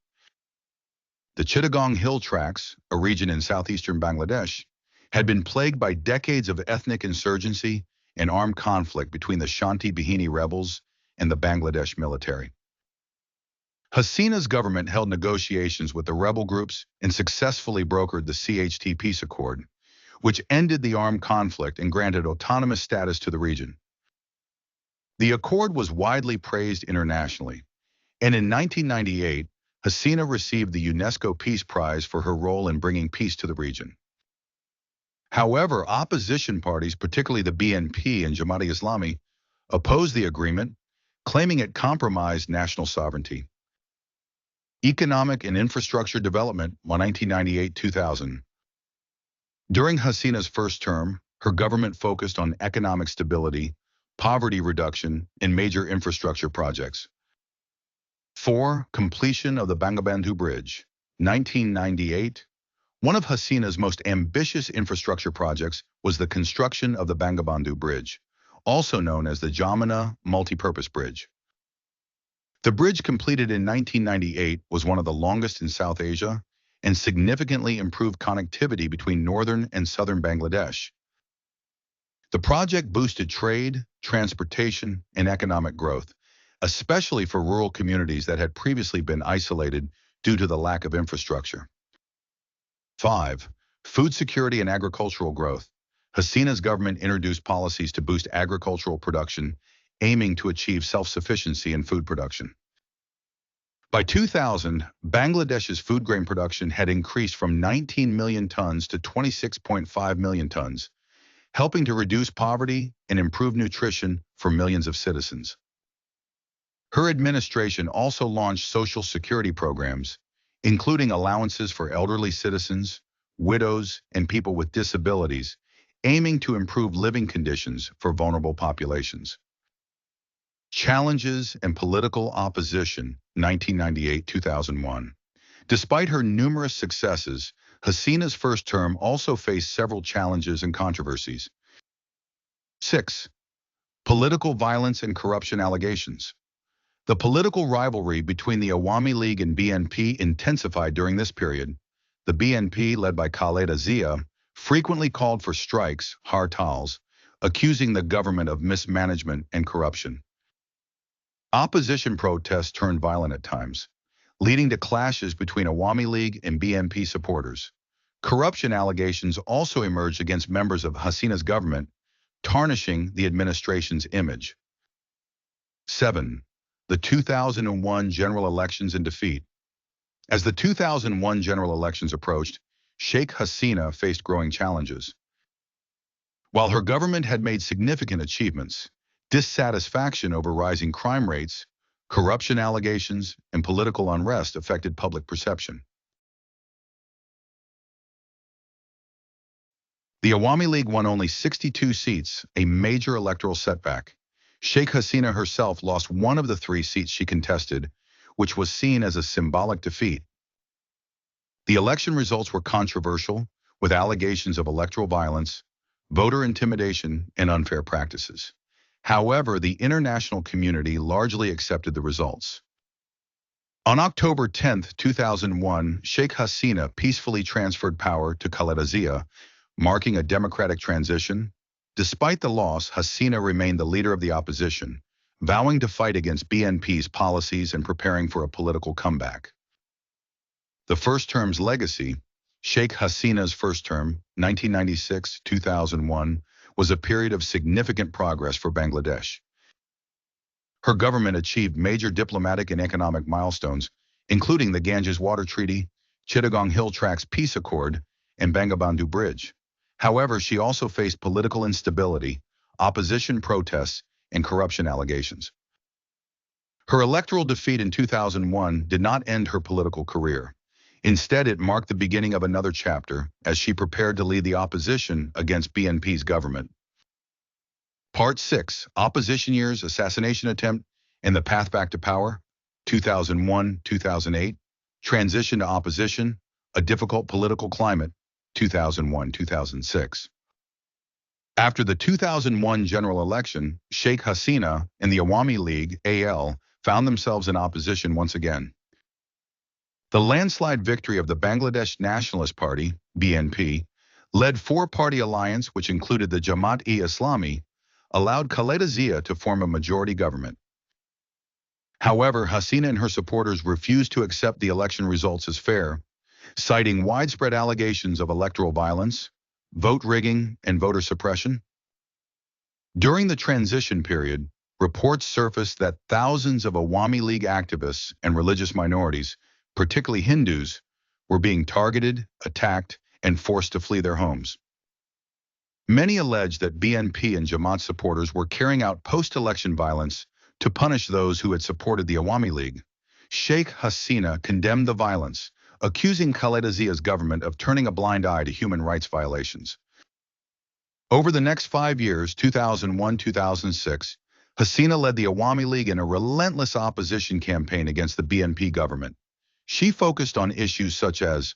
The Chittagong Hill Tracts, a region in southeastern Bangladesh, had been plagued by decades of ethnic insurgency and armed conflict between the Shanti Bahini rebels and the Bangladesh military. Hasina's government held negotiations with the rebel groups and successfully brokered the CHT Peace Accord, which ended the armed conflict and granted autonomous status to the region. The accord was widely praised internationally, and in 1998, Hasina received the UNESCO Peace Prize for her role in bringing peace to the region. However, opposition parties, particularly the BNP and Jamaat-e-Islami, opposed the agreement, claiming it compromised national sovereignty. Economic and infrastructure development, 1998-2000. During Hasina's first term, her government focused on economic stability, poverty reduction, and major infrastructure projects. 4. Completion of the Bangabandhu Bridge. 1998. One of Hasina's most ambitious infrastructure projects was the construction of the Bangabandhu Bridge, also known as the Jamuna Multipurpose Bridge. The bridge, completed in 1998, was one of the longest in South Asia and significantly improved connectivity between northern and southern Bangladesh. The project boosted trade, transportation, and economic growth, especially for rural communities that had previously been isolated due to the lack of infrastructure. 5. Food security and agricultural growth. Hasina's government introduced policies to boost agricultural production, aiming to achieve self-sufficiency in food production. By 2000, Bangladesh's food grain production had increased from 19 million tons to 26.5 million tons, helping to reduce poverty and improve nutrition for millions of citizens. Her administration also launched social security programs, including allowances for elderly citizens, widows, and people with disabilities, aiming to improve living conditions for vulnerable populations. Challenges and political opposition, 1998-2001. Despite her numerous successes, Hasina's first term also faced several challenges and controversies. 6. Political violence and corruption allegations. The political rivalry between the Awami League and BNP intensified during this period. The BNP, led by Khaleda Zia, frequently called for strikes, hartals, accusing the government of mismanagement and corruption. Opposition protests turned violent at times, leading to clashes between Awami League and BNP supporters. Corruption allegations also emerged against members of Hasina's government, tarnishing the administration's image. 7. The 2001 general elections and defeat. As the 2001 general elections approached, Sheikh Hasina faced growing challenges. While her government had made significant achievements, dissatisfaction over rising crime rates, corruption allegations, and political unrest affected public perception. The Awami League won only 62 seats, a major electoral setback. Sheikh Hasina herself lost one of the 3 seats she contested, which was seen as a symbolic defeat. The election results were controversial, with allegations of electoral violence, voter intimidation, and unfair practices. However, the international community largely accepted the results. On October 10, 2001, Sheikh Hasina peacefully transferred power to Khaleda Zia, marking a democratic transition. Despite the loss, Hasina remained the leader of the opposition, vowing to fight against BNP's policies and preparing for a political comeback. The first term's legacy. Sheikh Hasina's first term, 1996-2001, was a period of significant progress for Bangladesh. Her government achieved major diplomatic and economic milestones, including the Ganges Water Treaty, Chittagong Hill Tracts Peace Accord, and Bangabandhu Bridge. However, she also faced political instability, opposition protests, and corruption allegations. Her electoral defeat in 2001 did not end her political career. Instead, it marked the beginning of another chapter as she prepared to lead the opposition against BNP's government. Part 6, Opposition Years, Assassination Attempt, and the Path Back to Power, 2001-2008, Transition to Opposition, A Difficult Political Climate, 2001-2006. After the 2001 general election, Sheikh Hasina and the Awami League, AL, found themselves in opposition once again. The landslide victory of the Bangladesh Nationalist Party, BNP, led four-party alliance which included the Jamaat-e-Islami, allowed Khaleda Zia to form a majority government. However, Hasina and her supporters refused to accept the election results as fair, citing widespread allegations of electoral violence, vote rigging, and voter suppression. During the transition period, reports surfaced that thousands of Awami League activists and religious minorities, particularly Hindus, were being targeted, attacked, and forced to flee their homes. Many alleged that BNP and Jamaat supporters were carrying out post-election violence to punish those who had supported the Awami League. Sheikh Hasina condemned the violence, accusing Khaleda Zia's government of turning a blind eye to human rights violations. Over the next 5 years, 2001-2006, Hasina led the Awami League in a relentless opposition campaign against the BNP government. She focused on issues such as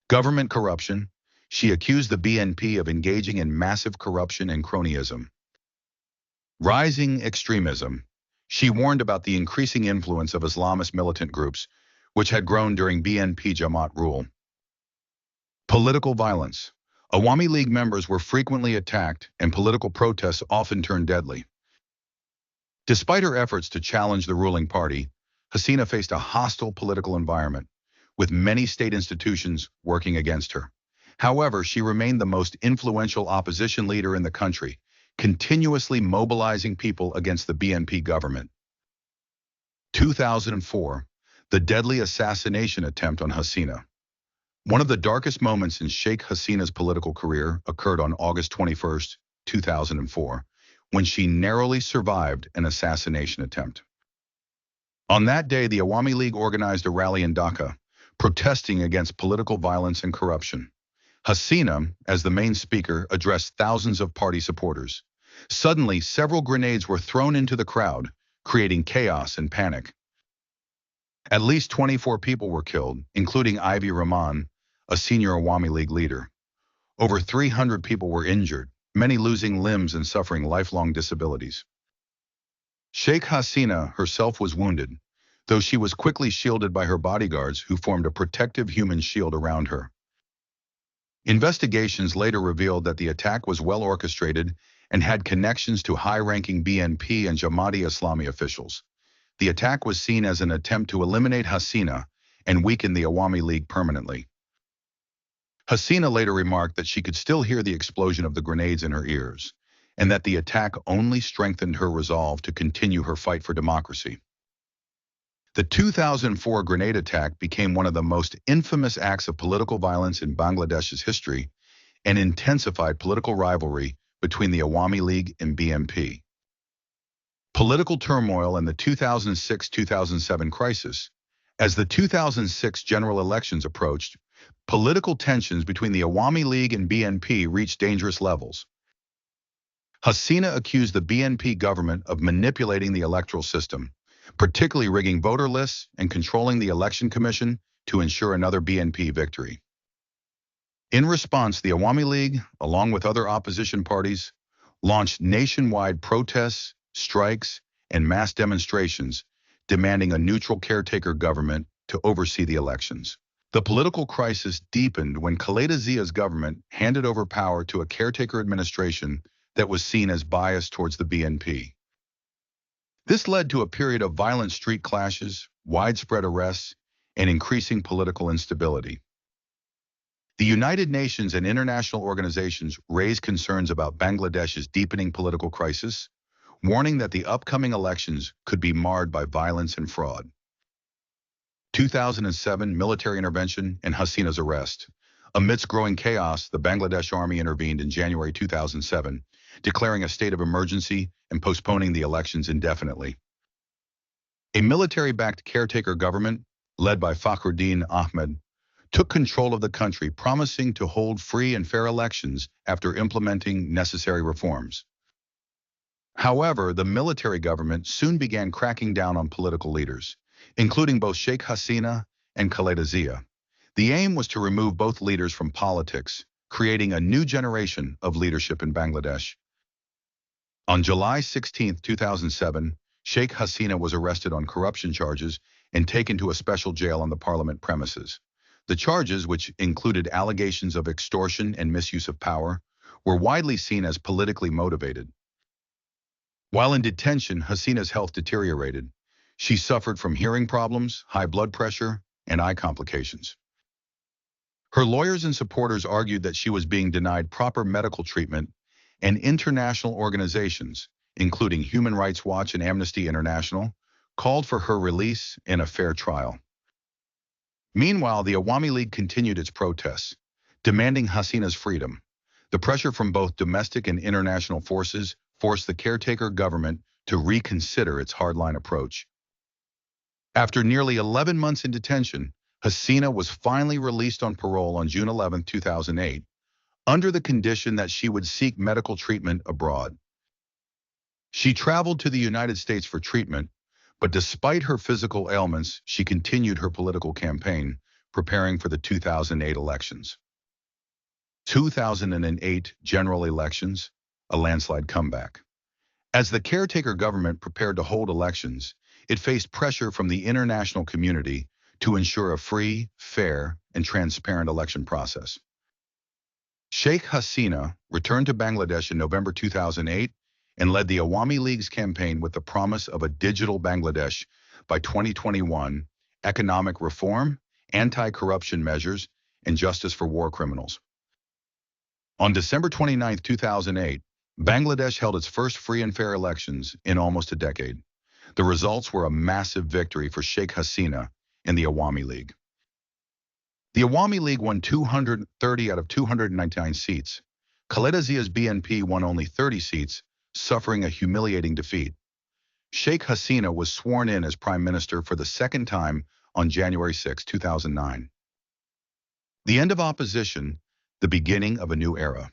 government corruption. She accused the BNP of engaging in massive corruption and cronyism. Rising extremism. She warned about the increasing influence of Islamist militant groups, which had grown during BNP Jamaat rule. Political violence. Awami League members were frequently attacked, and political protests often turned deadly. Despite her efforts to challenge the ruling party, Hasina faced a hostile political environment, with many state institutions working against her. However, she remained the most influential opposition leader in the country, continuously mobilizing people against the BNP government. 2004, the deadly assassination attempt on Hasina. One of the darkest moments in Sheikh Hasina's political career occurred on August 21, 2004, when she narrowly survived an assassination attempt. On that day, the Awami League organized a rally in Dhaka, protesting against political violence and corruption. Hasina, as the main speaker, addressed thousands of party supporters. Suddenly, several grenades were thrown into the crowd, creating chaos and panic. At least 24 people were killed, including Ivy Rahman, a senior Awami League leader. Over 300 people were injured, many losing limbs and suffering lifelong disabilities. Sheikh Hasina herself was wounded, though she was quickly shielded by her bodyguards who formed a protective human shield around her. Investigations later revealed that the attack was well orchestrated and had connections to high-ranking BNP and Jamaati Islami officials. The attack was seen as an attempt to eliminate Hasina and weaken the Awami League permanently. Hasina later remarked that she could still hear the explosion of the grenades in her ears, and that the attack only strengthened her resolve to continue her fight for democracy. The 2004 grenade attack became one of the most infamous acts of political violence in Bangladesh's history and intensified political rivalry between the Awami League and BNP. Political turmoil and the 2006-2007 crisis. As the 2006 general elections approached, political tensions between the Awami League and BNP reached dangerous levels. Hasina accused the BNP government of manipulating the electoral system, particularly rigging voter lists and controlling the election commission to ensure another BNP victory. In response, the Awami League, along with other opposition parties, launched nationwide protests, strikes, and mass demonstrations, demanding a neutral caretaker government to oversee the elections. The political crisis deepened when Khaleda Zia's government handed over power to a caretaker administration that was seen as biased towards the BNP. This led to a period of violent street clashes, widespread arrests, and increasing political instability. The United Nations and international organizations raised concerns about Bangladesh's deepening political crisis, warning that the upcoming elections could be marred by violence and fraud. 2007 military intervention and Hasina's arrest. Amidst growing chaos, the Bangladesh Army intervened in January 2007, declaring a state of emergency and postponing the elections indefinitely. A military-backed caretaker government, led by Fakhruddin Ahmed, took control of the country, promising to hold free and fair elections after implementing necessary reforms. However, the military government soon began cracking down on political leaders, including both Sheikh Hasina and Khaleda Zia. The aim was to remove both leaders from politics, creating a new generation of leadership in Bangladesh. On July 16, 2007, Sheikh Hasina was arrested on corruption charges and taken to a special jail on the parliament premises. The charges, which included allegations of extortion and misuse of power, were widely seen as politically motivated. While in detention, Hasina's health deteriorated. She suffered from hearing problems, high blood pressure, and eye complications. Her lawyers and supporters argued that she was being denied proper medical treatment, and international organizations, including Human Rights Watch and Amnesty International, called for her release and a fair trial. Meanwhile, the Awami League continued its protests, demanding Hasina's freedom. The pressure from both domestic and international forces forced the caretaker government to reconsider its hardline approach. After nearly 11 months in detention, Hasina was finally released on parole on June 11, 2008, under the condition that she would seek medical treatment abroad. She traveled to the United States for treatment, but despite her physical ailments, she continued her political campaign, preparing for the 2008 elections. 2008 general elections, a landslide comeback. As the caretaker government prepared to hold elections, it faced pressure from the international community to ensure a free, fair, and transparent election process. Sheikh Hasina returned to Bangladesh in November 2008 and led the Awami League's campaign with the promise of a digital Bangladesh by 2021, economic reform, anti-corruption measures, and justice for war criminals. On December 29, 2008, Bangladesh held its first free and fair elections in almost a decade. The results were a massive victory for Sheikh Hasina and the Awami League. The Awami League won 230 out of 299 seats. Khaleda Zia's BNP won only 30 seats, suffering a humiliating defeat. Sheikh Hasina was sworn in as prime minister for the second time on January 6, 2009. The end of opposition, the beginning of a new era.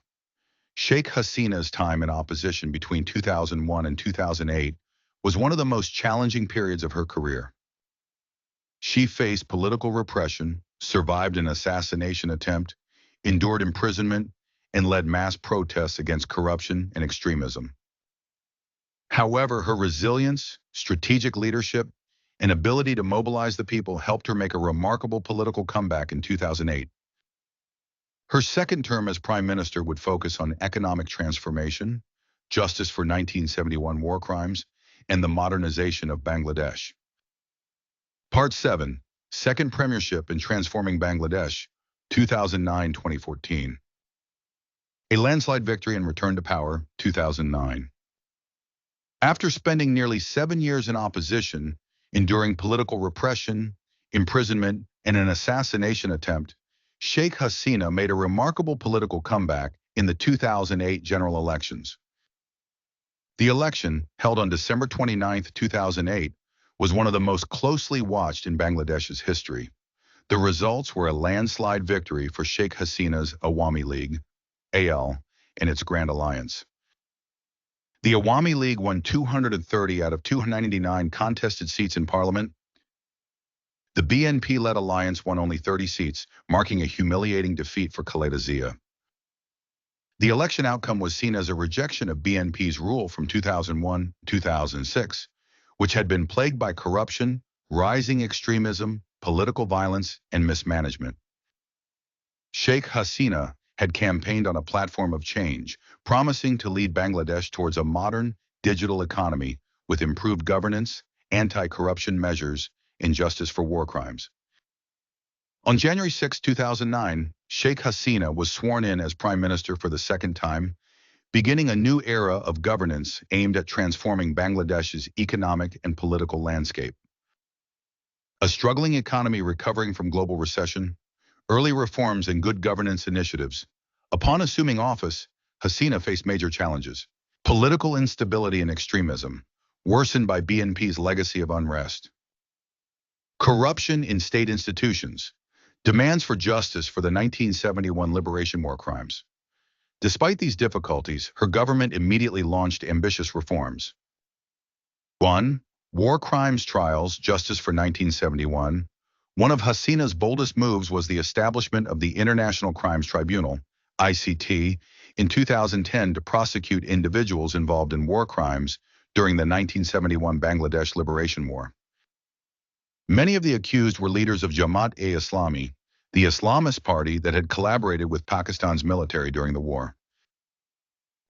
Sheikh Hasina's time in opposition between 2001 and 2008 was one of the most challenging periods of her career. She faced political repression, survived an assassination attempt, endured imprisonment, and led mass protests against corruption and extremism. However, her resilience, strategic leadership, and ability to mobilize the people helped her make a remarkable political comeback in 2008. Her second term as prime minister would focus on economic transformation, justice for 1971 war crimes, and the modernization of Bangladesh. Part 7, Second Premiership in Transforming Bangladesh, 2009-2014. A landslide victory and return to power, 2009. After spending nearly 7 years in opposition, enduring political repression, imprisonment, and an assassination attempt, Sheikh Hasina made a remarkable political comeback in the 2008 general elections. The election, held on December 29, 2008, was one of the most closely watched in Bangladesh's history. The results were a landslide victory for Sheikh Hasina's Awami League, AL, and its Grand Alliance. The Awami League won 230 out of 299 contested seats in parliament. The BNP-led alliance won only 30 seats, marking a humiliating defeat for Khaleda Zia. The election outcome was seen as a rejection of BNP's rule from 2001-2006, which had been plagued by corruption, rising extremism, political violence, and mismanagement. Sheikh Hasina had campaigned on a platform of change, promising to lead Bangladesh towards a modern, digital economy with improved governance, anti-corruption measures, and justice for war crimes. On January 6, 2009, Sheikh Hasina was sworn in as prime minister for the second time, beginning a new era of governance aimed at transforming Bangladesh's economic and political landscape. A struggling economy recovering from global recession, early reforms and good governance initiatives. Upon assuming office, Hasina faced major challenges. Political instability and extremism, worsened by BNP's legacy of unrest. Corruption in state institutions, demands for justice for the 1971 Liberation War crimes. Despite these difficulties, her government immediately launched ambitious reforms. 1. War crimes trials, justice for 1971. One of Hasina's boldest moves was the establishment of the International Crimes Tribunal, ICT, in 2010 to prosecute individuals involved in war crimes during the 1971 Bangladesh Liberation War. Many of the accused were leaders of Jamaat-e-Islami, the Islamist party that had collaborated with Pakistan's military during the war.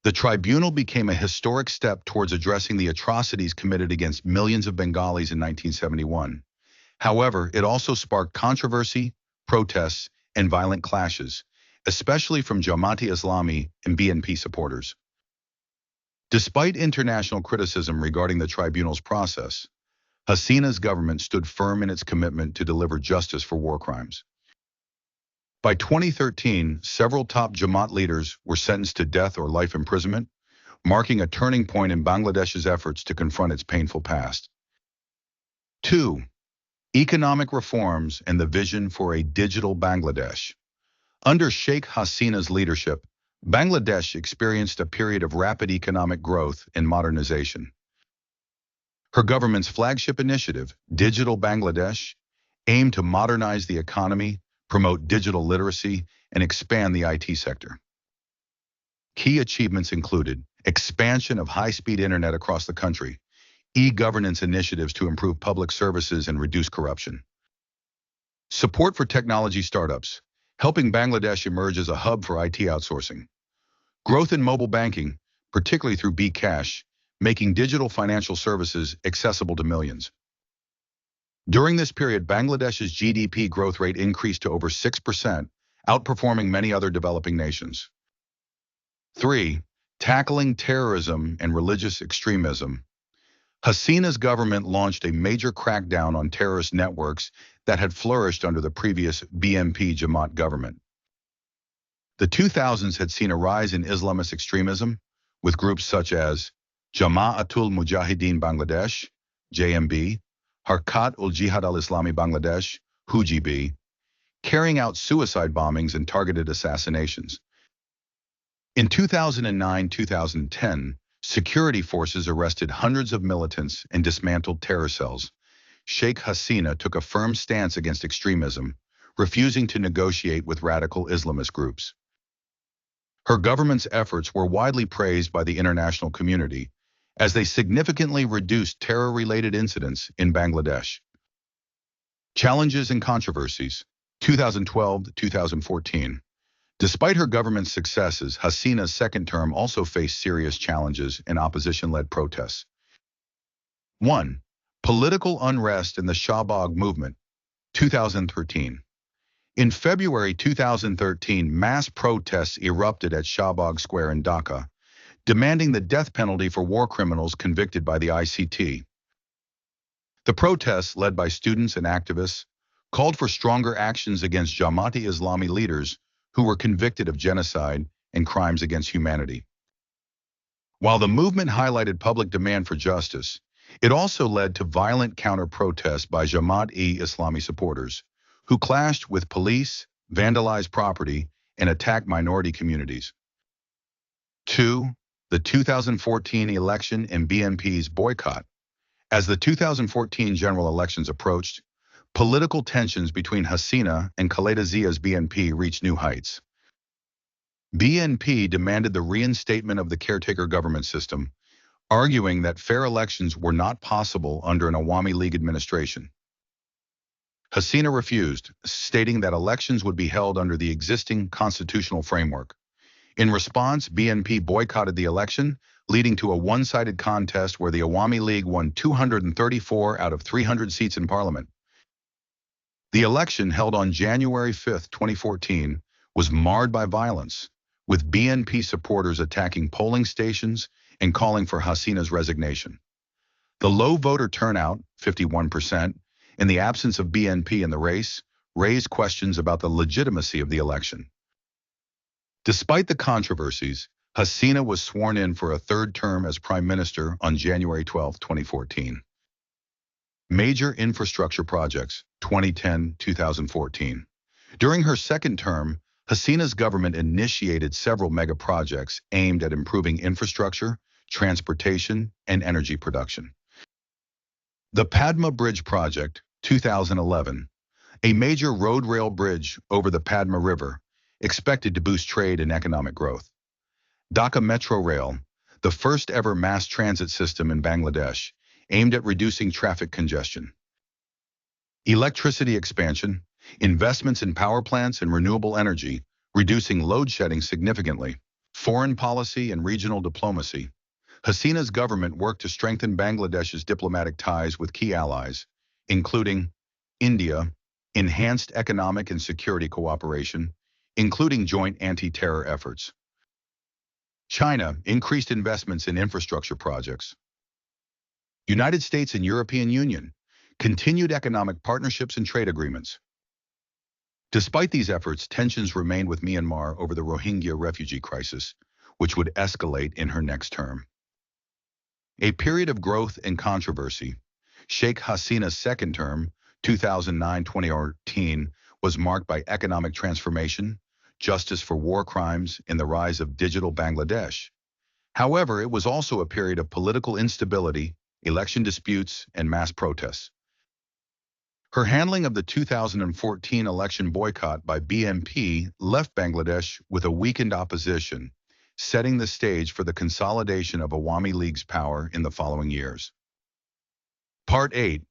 The tribunal became a historic step towards addressing the atrocities committed against millions of Bengalis in 1971. However, it also sparked controversy, protests, and violent clashes, especially from Jamaat-e-Islami and BNP supporters. Despite international criticism regarding the tribunal's process, Hasina's government stood firm in its commitment to deliver justice for war crimes. By 2013, several top Jamaat leaders were sentenced to death or life imprisonment, marking a turning point in Bangladesh's efforts to confront its painful past. 2. Economic reforms and the vision for a digital Bangladesh. Under Sheikh Hasina's leadership, Bangladesh experienced a period of rapid economic growth and modernization. Her government's flagship initiative, Digital Bangladesh, aimed to modernize the economy, promote digital literacy, and expand the IT sector. Key achievements included expansion of high-speed internet across the country, e-governance initiatives to improve public services and reduce corruption, support for technology startups, helping Bangladesh emerge as a hub for IT outsourcing, growth in mobile banking, particularly through bKash, making digital financial services accessible to millions. During this period, Bangladesh's GDP growth rate increased to over 6%, outperforming many other developing nations. 3. Tackling terrorism and religious extremism. Hasina's government launched a major crackdown on terrorist networks that had flourished under the previous BNP Jamaat government. The 2000s had seen a rise in Islamist extremism, with groups such as Jama'atul Mujahideen Bangladesh, JMB, Harkat ul Jihad al-Islami Bangladesh, HUJB, carrying out suicide bombings and targeted assassinations. In 2009-2010, security forces arrested hundreds of militants and dismantled terror cells. Sheikh Hasina took a firm stance against extremism, refusing to negotiate with radical Islamist groups. Her government's efforts were widely praised by the international community, as they significantly reduced terror-related incidents in Bangladesh. Challenges and controversies. 2012-2014. Despite her government's successes, Hasina's second term also faced serious challenges and opposition-led protests. 1. Political unrest in the Shahbag movement, 2013. In February 2013, mass protests erupted at Shahbag Square in Dhaka, demanding the death penalty for war criminals convicted by the ICT. The protests, led by students and activists, called for stronger actions against Jamaat-e-Islami leaders who were convicted of genocide and crimes against humanity. While the movement highlighted public demand for justice, it also led to violent counter-protests by Jamaat-e-Islami supporters, who clashed with police, vandalized property, and attacked minority communities. 2. The 2014 election and BNP's boycott. As the 2014 general elections approached, political tensions between Hasina and Khaleda Zia's BNP reached new heights. BNP demanded the reinstatement of the caretaker government system, arguing that fair elections were not possible under an Awami League administration. Hasina refused, stating that elections would be held under the existing constitutional framework. In response, BNP boycotted the election, leading to a one-sided contest where the Awami League won 234 out of 300 seats in parliament. The election, held on January 5, 2014, was marred by violence, with BNP supporters attacking polling stations and calling for Hasina's resignation. The low voter turnout, 51%, and the absence of BNP in the race raised questions about the legitimacy of the election. Despite the controversies, Hasina was sworn in for a third term as Prime Minister on January 12, 2014. Major infrastructure projects, 2010-2014. During her second term, Hasina's government initiated several mega projects aimed at improving infrastructure, transportation, and energy production. The Padma Bridge Project, 2011, a major road-rail bridge over the Padma River, expected to boost trade and economic growth. Dhaka Metro Rail, the first ever mass transit system in Bangladesh, aimed at reducing traffic congestion. Electricity expansion, investments in power plants and renewable energy, reducing load shedding significantly. Foreign policy and regional diplomacy. Hasina's government worked to strengthen Bangladesh's diplomatic ties with key allies, including India, enhanced economic and security cooperation, including joint anti-terror efforts. China increased investments in infrastructure projects. United States and European Union continued economic partnerships and trade agreements. Despite these efforts, tensions remained with Myanmar over the Rohingya refugee crisis, which would escalate in her next term. A period of growth and controversy. Sheikh Hasina's second term, 2009-2014 was marked by economic transformation, justice for war crimes, and the rise of digital Bangladesh. However, it was also a period of political instability, election disputes, and mass protests. Her handling of the 2014 election boycott by BNP left Bangladesh with a weakened opposition, setting the stage for the consolidation of Awami League's power in the following years. Part 8.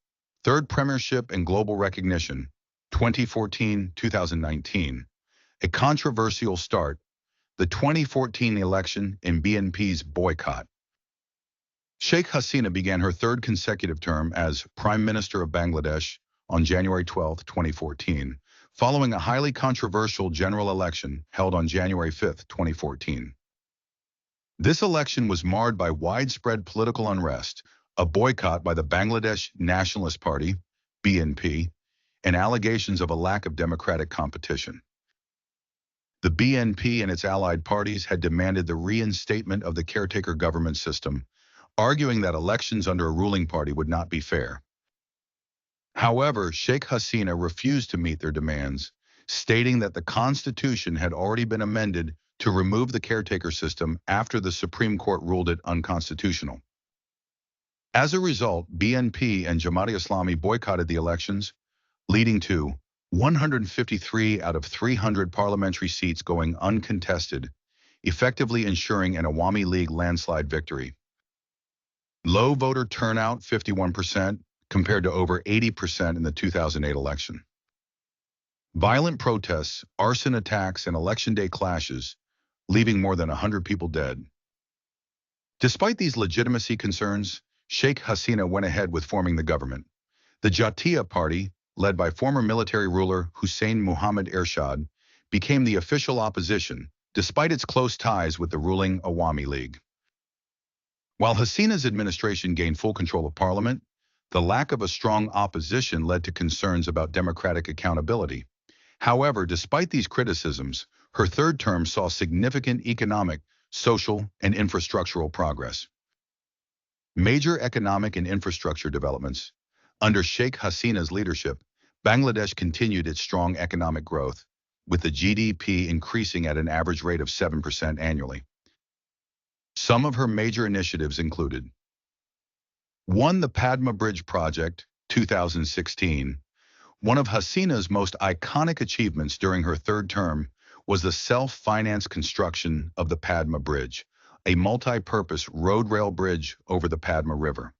Third Premiership and Global Recognition, 2014-2019. A controversial start, the 2014 election and BNP's boycott. Sheikh Hasina began her third consecutive term as Prime Minister of Bangladesh on January 12, 2014, following a highly controversial general election held on January 5, 2014. This election was marred by widespread political unrest, a boycott by the Bangladesh Nationalist Party, BNP, and allegations of a lack of democratic competition. The BNP and its allied parties had demanded the reinstatement of the caretaker government system, arguing that elections under a ruling party would not be fair. However, Sheikh Hasina refused to meet their demands, stating that the constitution had already been amended to remove the caretaker system after the Supreme Court ruled it unconstitutional. As a result, BNP and Jamaat-e-Islami boycotted the elections, leading to 153 out of 300 parliamentary seats going uncontested, effectively ensuring an Awami League landslide victory. Low voter turnout, 51%, compared to over 80% in the 2008 election. Violent protests, arson attacks, and election day clashes, leaving more than 100 people dead. Despite these legitimacy concerns, Sheikh Hasina went ahead with forming the government. The Jatiya Party, led by former military ruler Hussein Muhammad Ershad, became the official opposition, despite its close ties with the ruling Awami League. While Hasina's administration gained full control of parliament, the lack of a strong opposition led to concerns about democratic accountability. However, despite these criticisms, her third term saw significant economic, social, and infrastructural progress. Major economic and infrastructure developments. Under Sheikh Hasina's leadership, Bangladesh continued its strong economic growth, with the GDP increasing at an average rate of 7% annually. Some of her major initiatives included 1. The Padma Bridge Project, 2016. One of Hasina's most iconic achievements during her third term was the self-financed construction of the Padma Bridge, a multi-purpose road-rail bridge over the Padma River.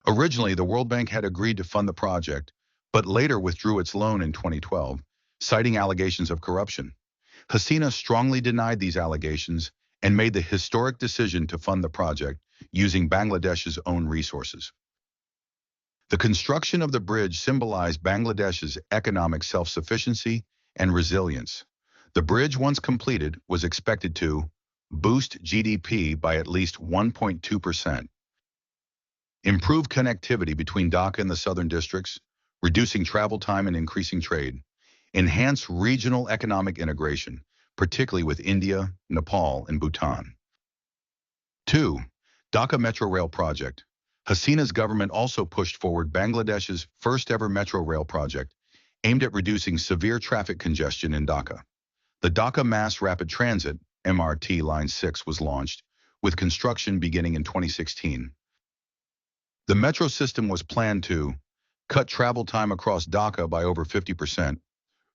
Originally, the World Bank had agreed to fund the project, but later withdrew its loan in 2012, citing allegations of corruption. Hasina strongly denied these allegations and made the historic decision to fund the project using Bangladesh's own resources. The construction of the bridge symbolized Bangladesh's economic self-sufficiency and resilience. The bridge, once completed, was expected to boost GDP by at least 1.2%, improve connectivity between Dhaka and the southern districts, reducing travel time and increasing trade, enhance regional economic integration, particularly with India, Nepal, and Bhutan. 2. Dhaka Metro Rail Project. Hasina's government also pushed forward Bangladesh's first-ever metro rail project, aimed at reducing severe traffic congestion in Dhaka. The Dhaka Mass Rapid Transit, MRT Line 6, was launched, with construction beginning in 2016. The metro system was planned to cut travel time across Dhaka by over 50%,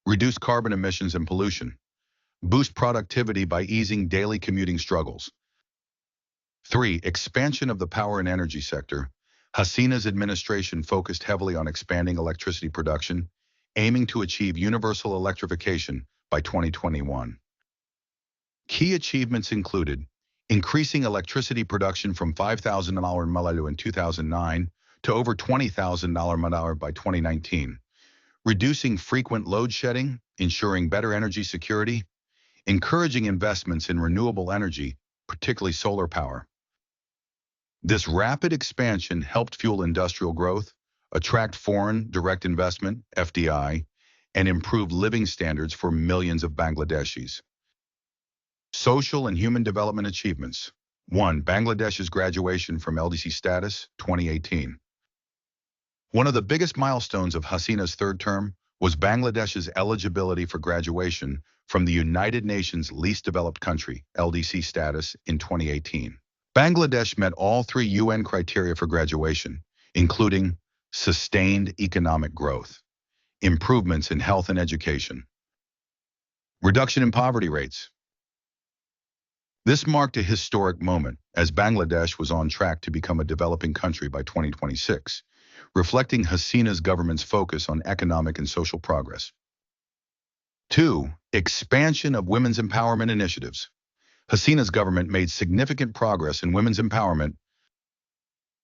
reduce carbon emissions and pollution, boost productivity by easing daily commuting struggles. 3. Expansion of the power and energy sector. Hasina's administration focused heavily on expanding electricity production, aiming to achieve universal electrification by 2021. Key achievements included increasing electricity production from 5,000 Malayu in 2009 to over 20,000 Malayu by 2019, reducing frequent load shedding, ensuring better energy security, encouraging investments in renewable energy, particularly solar power. This rapid expansion helped fuel industrial growth, attract foreign direct investment, FDI, and improve living standards for millions of Bangladeshis. Social and human development achievements. 1. Bangladesh's graduation from LDC status, 2018. One of the biggest milestones of Hasina's third term was Bangladesh's eligibility for graduation from the United Nations Least Developed Country, LDC status, in 2018. Bangladesh met all three UN criteria for graduation, including sustained economic growth, improvements in health and education, reduction in poverty rates. This marked a historic moment as Bangladesh was on track to become a developing country by 2026, reflecting Hasina's government's focus on economic and social progress. 2. Expansion of women's empowerment initiatives. Hasina's government made significant progress in women's empowerment,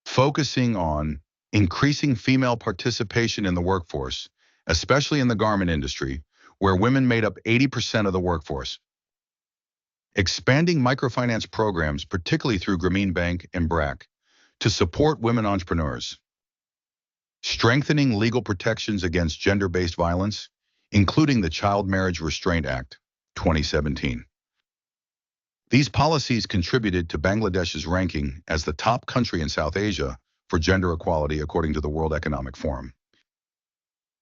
focusing on increasing female participation in the workforce, especially in the garment industry, where women made up 80% of the workforce. Expanding microfinance programs, particularly through Grameen Bank and BRAC, to support women entrepreneurs. Strengthening legal protections against gender-based violence, including the Child Marriage Restraint Act, 2017. These policies contributed to Bangladesh's ranking as the top country in South Asia for gender equality, according to the World Economic Forum.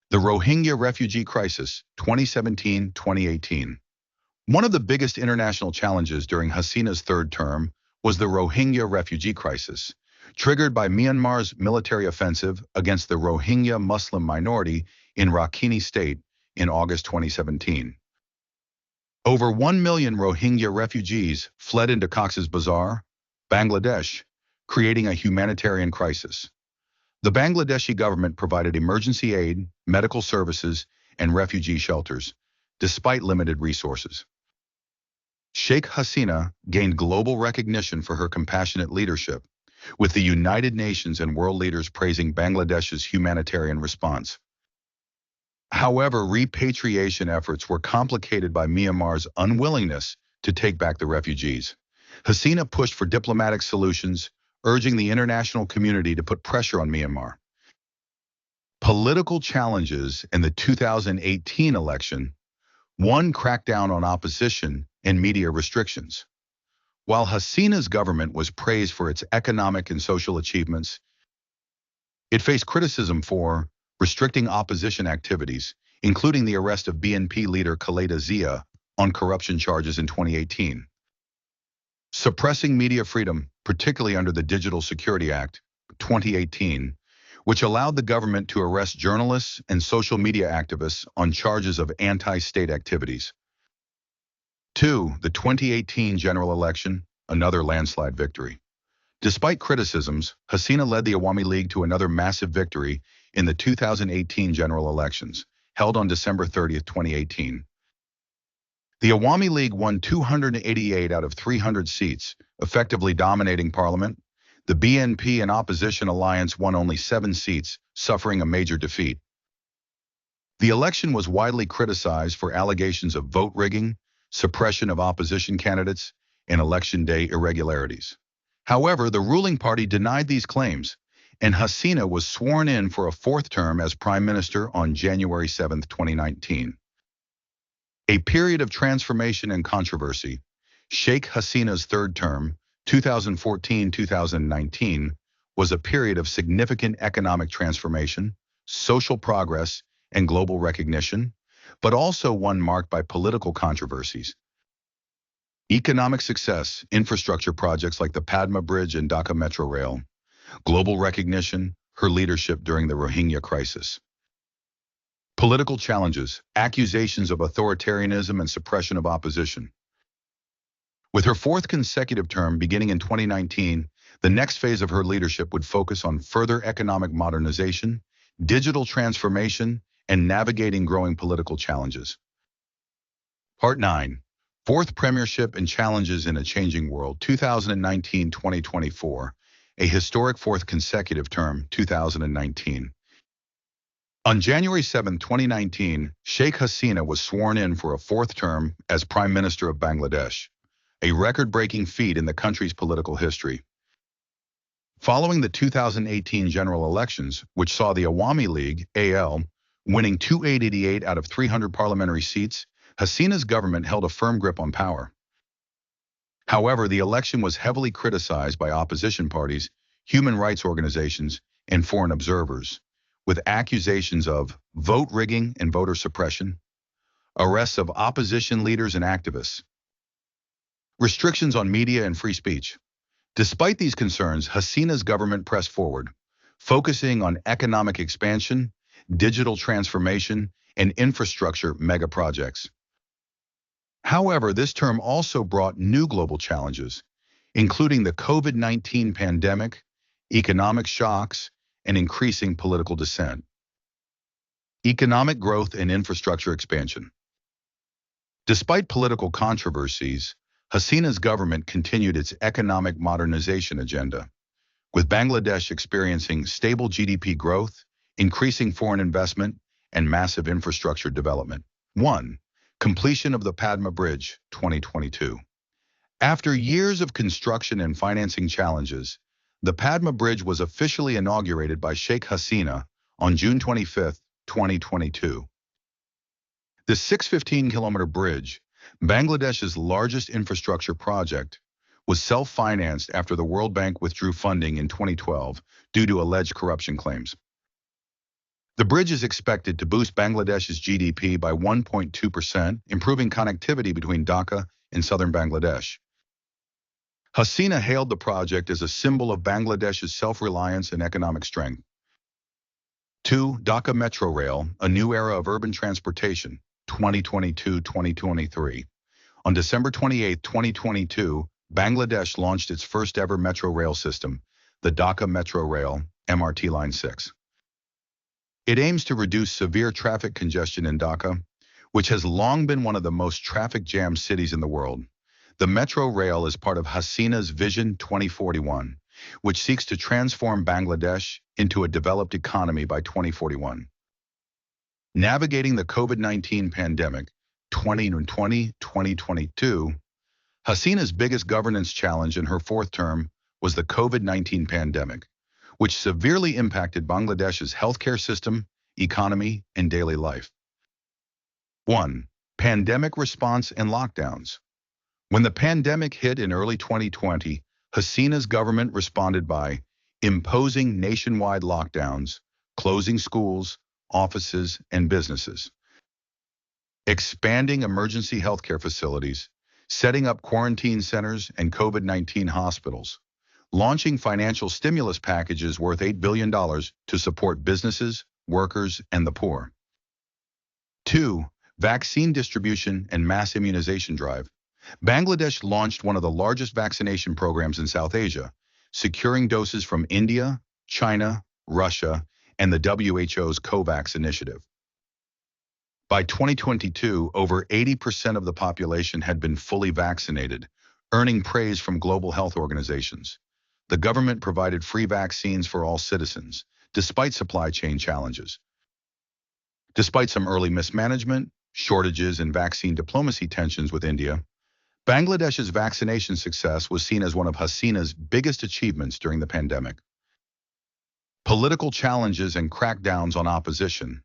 The Rohingya refugee crisis, 2017-2018. One of the biggest international challenges during Hasina's third term was the Rohingya refugee crisis, triggered by Myanmar's military offensive against the Rohingya Muslim minority in Rakhine State in August 2017. Over 1 million Rohingya refugees fled into Cox's Bazar, Bangladesh, creating a humanitarian crisis. The Bangladeshi government provided emergency aid, medical services, and refugee shelters, despite limited resources. Sheikh Hasina gained global recognition for her compassionate leadership, with the United Nations and world leaders praising Bangladesh's humanitarian response. However, repatriation efforts were complicated by Myanmar's unwillingness to take back the refugees. Hasina pushed for diplomatic solutions, urging the international community to put pressure on Myanmar. Political challenges in the 2018 election. One, crackdown on opposition and media restrictions. While Hasina's government was praised for its economic and social achievements, it faced criticism for restricting opposition activities, including the arrest of BNP leader Khaleda Zia on corruption charges in 2018. Suppressing media freedom, particularly under the Digital Security Act, 2018, which allowed the government to arrest journalists and social media activists on charges of anti-state activities. 2. The 2018 general election, another landslide victory. Despite criticisms, Hasina led the Awami League to another massive victory in the 2018 general elections, held on December 30, 2018. The Awami League won 288 out of 300 seats, effectively dominating parliament. The BNP and opposition alliance won only 7 seats, suffering a major defeat. The election was widely criticized for allegations of vote rigging, suppression of opposition candidates, and election day irregularities. However, the ruling party denied these claims, and Hasina was sworn in for a 4th term as Prime Minister on January 7, 2019. A period of transformation and controversy, Sheikh Hasina's 3rd term, 2014-2019, was a period of significant economic transformation, social progress, and global recognition, but also one marked by political controversies. Economic success, infrastructure projects like the Padma Bridge and Dhaka Metro Rail, global recognition, her leadership during the Rohingya crisis. Political challenges, accusations of authoritarianism and suppression of opposition. With her 4th consecutive term beginning in 2019, the next phase of her leadership would focus on further economic modernization, digital transformation, and navigating growing political challenges. Part 9. 4th Premiership and Challenges in a Changing World, 2019-2024, a historic 4th consecutive term, 2019. On January 7, 2019, Sheikh Hasina was sworn in for a 4th term as Prime Minister of Bangladesh, a record-breaking feat in the country's political history. Following the 2018 general elections, which saw the Awami League, AL, winning 288 out of 300 parliamentary seats, Hasina's government held a firm grip on power. However, the election was heavily criticized by opposition parties, human rights organizations, and foreign observers, with accusations of vote rigging and voter suppression, arrests of opposition leaders and activists, restrictions on media and free speech. Despite these concerns, Hasina's government pressed forward, focusing on economic expansion, digital transformation, and infrastructure mega projects. However, this term also brought new global challenges, including the COVID-19 pandemic, economic shocks, and increasing political dissent. Economic growth and infrastructure expansion. Despite political controversies, Hasina's government continued its economic modernization agenda, with Bangladesh experiencing stable GDP growth, increasing foreign investment, and massive infrastructure development. 1. Completion of the Padma Bridge, 2022. After years of construction and financing challenges, the Padma Bridge was officially inaugurated by Sheikh Hasina on June 25, 2022. The 615-kilometer bridge, Bangladesh's largest infrastructure project, was self-financed after the World Bank withdrew funding in 2012 due to alleged corruption claims. The bridge is expected to boost Bangladesh's GDP by 1.2%, improving connectivity between Dhaka and southern Bangladesh. Hasina hailed the project as a symbol of Bangladesh's self-reliance and economic strength. 2. Dhaka Metro Rail, a new era of urban transportation, 2022-2023. On December 28, 2022, Bangladesh launched its first-ever metro rail system, the Dhaka Metro Rail, MRT Line 6. It aims to reduce severe traffic congestion in Dhaka, which has long been one of the most traffic-jammed cities in the world. The metro rail is part of Hasina's Vision 2041, which seeks to transform Bangladesh into a developed economy by 2041. Navigating the COVID-19 pandemic, 2020-2022, Hasina's biggest governance challenge in her fourth term was the COVID-19 pandemic, which severely impacted Bangladesh's healthcare system, economy, and daily life. 1. Pandemic response and lockdowns. When the pandemic hit in early 2020, Hasina's government responded by imposing nationwide lockdowns, closing schools, offices, and businesses, expanding emergency healthcare facilities, setting up quarantine centers and COVID-19 hospitals, launching financial stimulus packages worth $8 billion to support businesses, workers, and the poor. 2. Vaccine distribution and mass immunization drive. Bangladesh launched one of the largest vaccination programs in South Asia, securing doses from India, China, Russia, and the WHO's COVAX initiative. By 2022, over 80% of the population had been fully vaccinated, earning praise from global health organizations. The government provided free vaccines for all citizens, despite supply chain challenges. Despite some early mismanagement, shortages, and vaccine diplomacy tensions with India, Bangladesh's vaccination success was seen as one of Hasina's biggest achievements during the pandemic. Political challenges and crackdowns on opposition.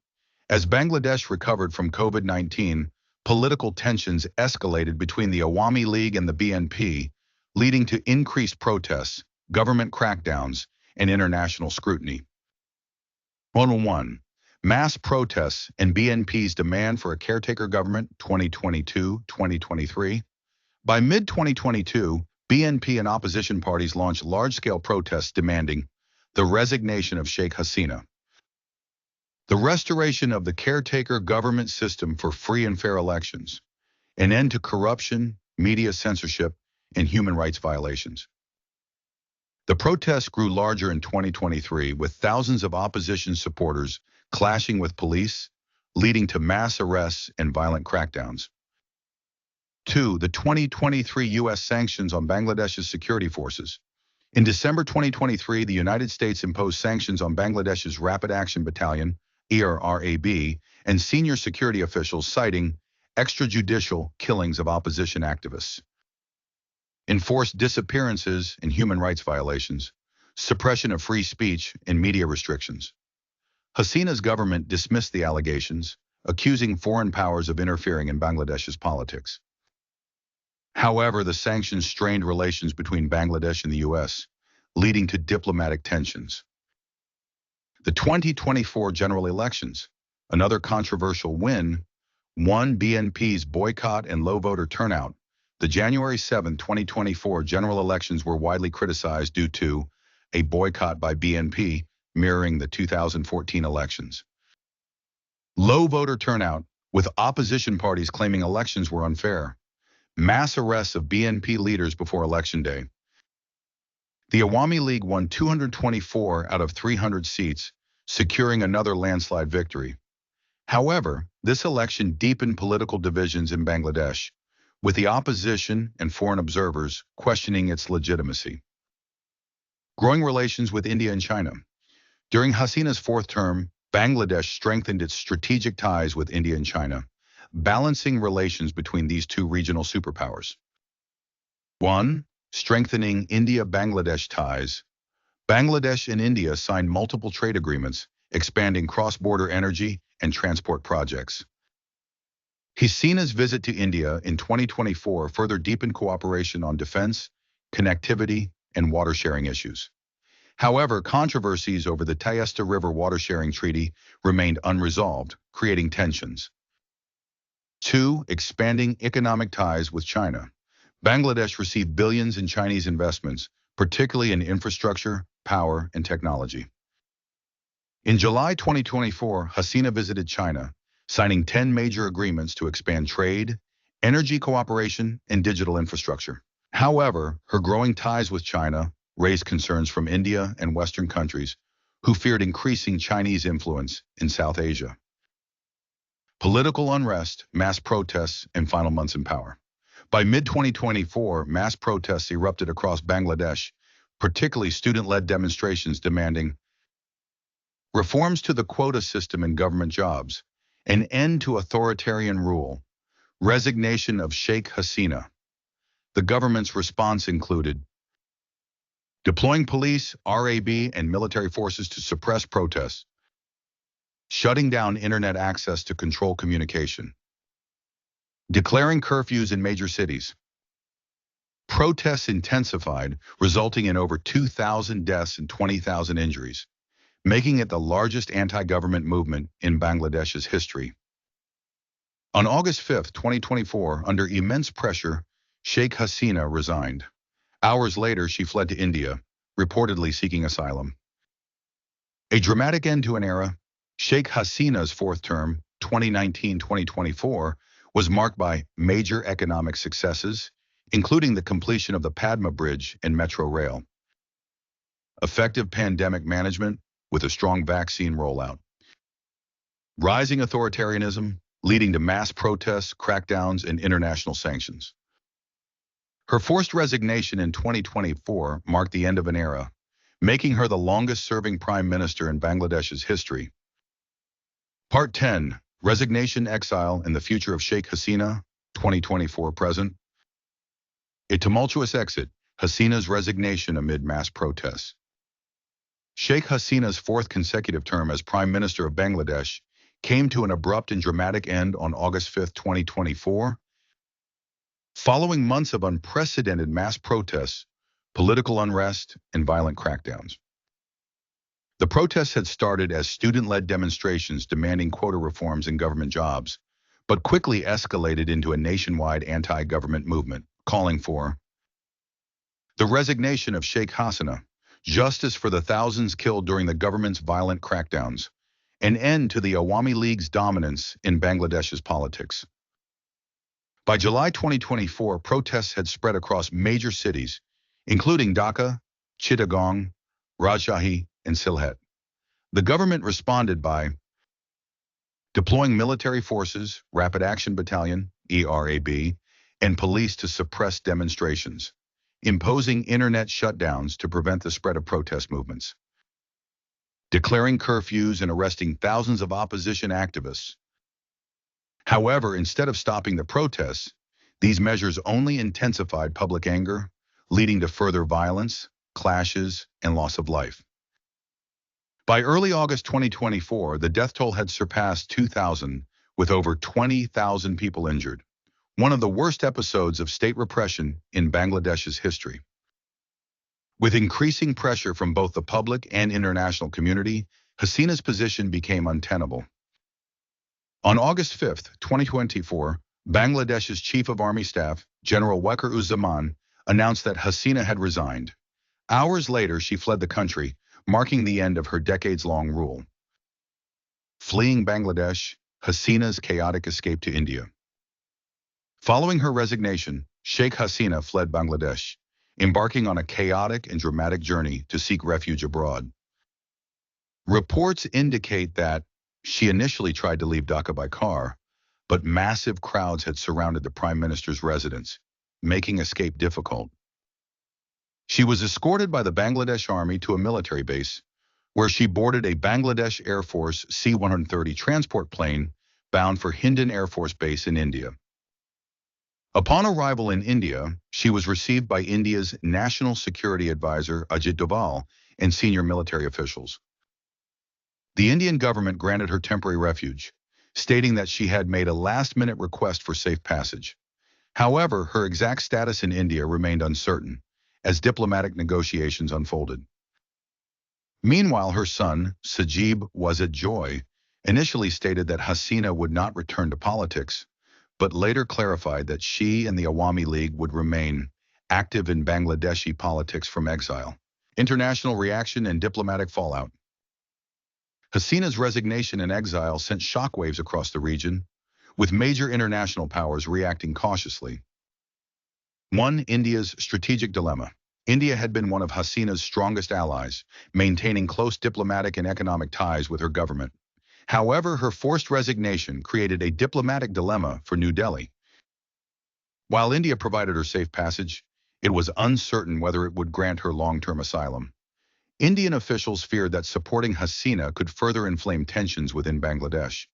As Bangladesh recovered from COVID-19, political tensions escalated between the Awami League and the BNP, leading to increased protests, government crackdowns, and international scrutiny. 101. Mass protests and BNP's demand for a caretaker government 2022-2023. By mid-2022, BNP and opposition parties launched large-scale protests demanding the resignation of Sheikh Hasina, the restoration of the caretaker government system for free and fair elections, an end to corruption, media censorship, and human rights violations. The protests grew larger in 2023, with thousands of opposition supporters clashing with police, leading to mass arrests and violent crackdowns. 2. The 2023 U.S. sanctions on Bangladesh's security forces. In December 2023, the United States imposed sanctions on Bangladesh's Rapid Action Battalion, ERRAB, and senior security officials, citing extrajudicial killings of opposition activists, enforced disappearances and human rights violations, suppression of free speech, and media restrictions. Hasina's government dismissed the allegations, accusing foreign powers of interfering in Bangladesh's politics. However, the sanctions strained relations between Bangladesh and the U.S., leading to diplomatic tensions. The 2024 general elections, another controversial win, won BNP's boycott and low voter turnout. The January 7, 2024 general elections were widely criticized due to a boycott by BNP, mirroring the 2014 elections. Low voter turnout, with opposition parties claiming elections were unfair. Mass arrests of BNP leaders before Election Day. The Awami League won 224 out of 300 seats, securing another landslide victory. However, this election deepened political divisions in Bangladesh, with the opposition and foreign observers questioning its legitimacy. Growing relations with India and China. During Hasina's fourth term, Bangladesh strengthened its strategic ties with India and China, balancing relations between these two regional superpowers. 1. Strengthening India-Bangladesh ties. Bangladesh and India signed multiple trade agreements, expanding cross-border energy and transport projects. Hasina's visit to India in 2024 further deepened cooperation on defense, connectivity, and water-sharing issues. However, controversies over the Teesta River water-sharing treaty remained unresolved, creating tensions. 2. Expanding economic ties with China. Bangladesh received billions in Chinese investments, particularly in infrastructure, power, and technology. In July 2024, Hasina visited China, signing 10 major agreements to expand trade, energy cooperation, and digital infrastructure. However, her growing ties with China raised concerns from India and Western countries who feared increasing Chinese influence in South Asia. Political unrest, mass protests, and final months in power. By mid-2024, mass protests erupted across Bangladesh, particularly student-led demonstrations demanding reforms to the quota system in government jobs, an end to authoritarian rule, resignation of Sheikh Hasina. The government's response included deploying police, RAB, and military forces to suppress protests, shutting down internet access to control communication, declaring curfews in major cities. Protests intensified, resulting in over 2,000 deaths and 20,000 injuries, making it the largest anti-government movement in Bangladesh's history. On August 5, 2024, under immense pressure, Sheikh Hasina resigned. Hours later, she fled to India, reportedly seeking asylum. A dramatic end to an era, Sheikh Hasina's fourth term, 2019-2024, was marked by major economic successes, including the completion of the Padma Bridge and Metro Rail, effective pandemic management with a strong vaccine rollout, rising authoritarianism leading to mass protests, crackdowns, and international sanctions. Her forced resignation in 2024 marked the end of an era, making her the longest-serving prime minister in Bangladesh's history. Part 10, Resignation, Exile, and the Future of Sheikh Hasina, 2024 present. A tumultuous exit, Hasina's resignation amid mass protests. Sheikh Hasina's fourth consecutive term as Prime Minister of Bangladesh came to an abrupt and dramatic end on August 5, 2024, following months of unprecedented mass protests, political unrest, and violent crackdowns. The protests had started as student-led demonstrations demanding quota reforms in government jobs, but quickly escalated into a nationwide anti-government movement, calling for the resignation of Sheikh Hasina, justice for the thousands killed during the government's violent crackdowns, an end to the Awami League's dominance in Bangladesh's politics. By July 2024, protests had spread across major cities, including Dhaka, Chittagong, Rajshahi, and Sylhet. The government responded by deploying military forces, Rapid Action Battalion, ERAB, and police to suppress demonstrations, imposing internet shutdowns to prevent the spread of protest movements, declaring curfews and arresting thousands of opposition activists. However, instead of stopping the protests, these measures only intensified public anger, leading to further violence, clashes, and loss of life. By early August 2024, the death toll had surpassed 2,000, with over 20,000 people injured, one of the worst episodes of state repression in Bangladesh's history. With increasing pressure from both the public and international community, Hasina's position became untenable. On August 5, 2024, Bangladesh's Chief of Army Staff, General Waqar-uz-Zaman, announced that Hasina had resigned. Hours later, she fled the country, marking the end of her decades-long rule. Fleeing Bangladesh, Hasina's chaotic escape to India. Following her resignation, Sheikh Hasina fled Bangladesh, embarking on a chaotic and dramatic journey to seek refuge abroad. Reports indicate that she initially tried to leave Dhaka by car, but massive crowds had surrounded the Prime Minister's residence, making escape difficult. She was escorted by the Bangladesh Army to a military base, where she boarded a Bangladesh Air Force C-130 transport plane bound for Hindon Air Force Base in India. Upon arrival in India, she was received by India's National Security Advisor Ajit Doval and senior military officials. The Indian government granted her temporary refuge, stating that she had made a last-minute request for safe passage. However, her exact status in India remained uncertain, as diplomatic negotiations unfolded. Meanwhile, her son, Sajib Wazid Joy, initially stated that Hasina would not return to politics, but later clarified that she and the Awami League would remain active in Bangladeshi politics from exile. International reaction and diplomatic fallout. Hasina's resignation and exile sent shockwaves across the region, with major international powers reacting cautiously. 1. India's strategic dilemma. India had been one of Hasina's strongest allies, maintaining close diplomatic and economic ties with her government. However, her forced resignation created a diplomatic dilemma for New Delhi. While India provided her safe passage, it was uncertain whether it would grant her long-term asylum. Indian officials feared that supporting Hasina could further inflame tensions within Bangladesh.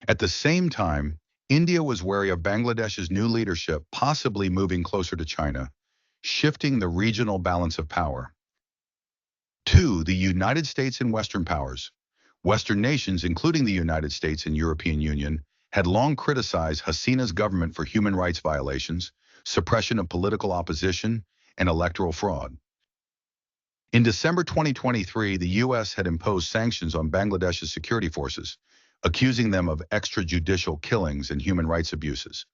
At the same time, India was wary of Bangladesh's new leadership possibly moving closer to China, shifting the regional balance of power. 2. The United States and Western powers. Western nations, including the United States and European Union, had long criticized Hasina's government for human rights violations, suppression of political opposition, and electoral fraud. In December 2023, the U.S. had imposed sanctions on Bangladesh's security forces, accusing them of extrajudicial killings and human rights abuses.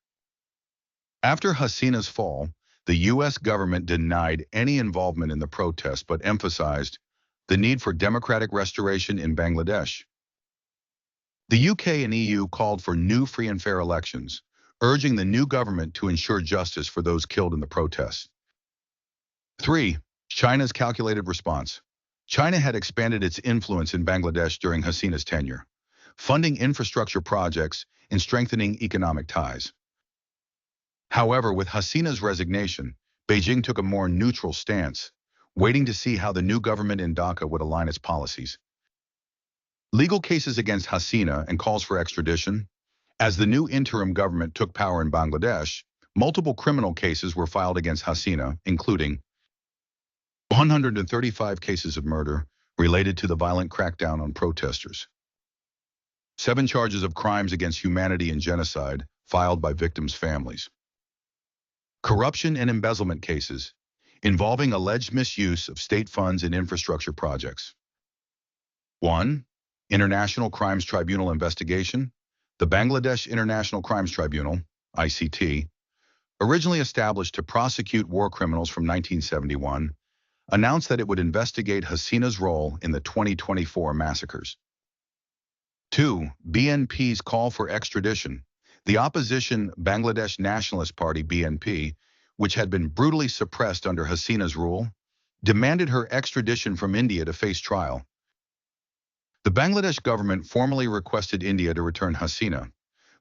After Hasina's fall, the U.S. government denied any involvement in the protests but emphasized the need for democratic restoration in Bangladesh. The UK and EU called for new free and fair elections, urging the new government to ensure justice for those killed in the protests. 3. China's calculated response. China had expanded its influence in Bangladesh during Hasina's tenure, funding infrastructure projects and strengthening economic ties. However, with Hasina's resignation, Beijing took a more neutral stance, waiting to see how the new government in Dhaka would align its policies. Legal cases against Hasina and calls for extradition. As the new interim government took power in Bangladesh, multiple criminal cases were filed against Hasina, including 135 cases of murder related to the violent crackdown on protesters, 7 charges of crimes against humanity and genocide filed by victims' families, corruption and embezzlement cases involving alleged misuse of state funds in infrastructure projects. 1. International Crimes Tribunal investigation. The Bangladesh International Crimes Tribunal, ICT, originally established to prosecute war criminals from 1971, announced that it would investigate Hasina's role in the 2024 massacres. 2. BNP's call for extradition. The opposition Bangladesh Nationalist Party, BNP, which had been brutally suppressed under Hasina's rule, demanded her extradition from India to face trial. The Bangladesh government formally requested India to return Hasina,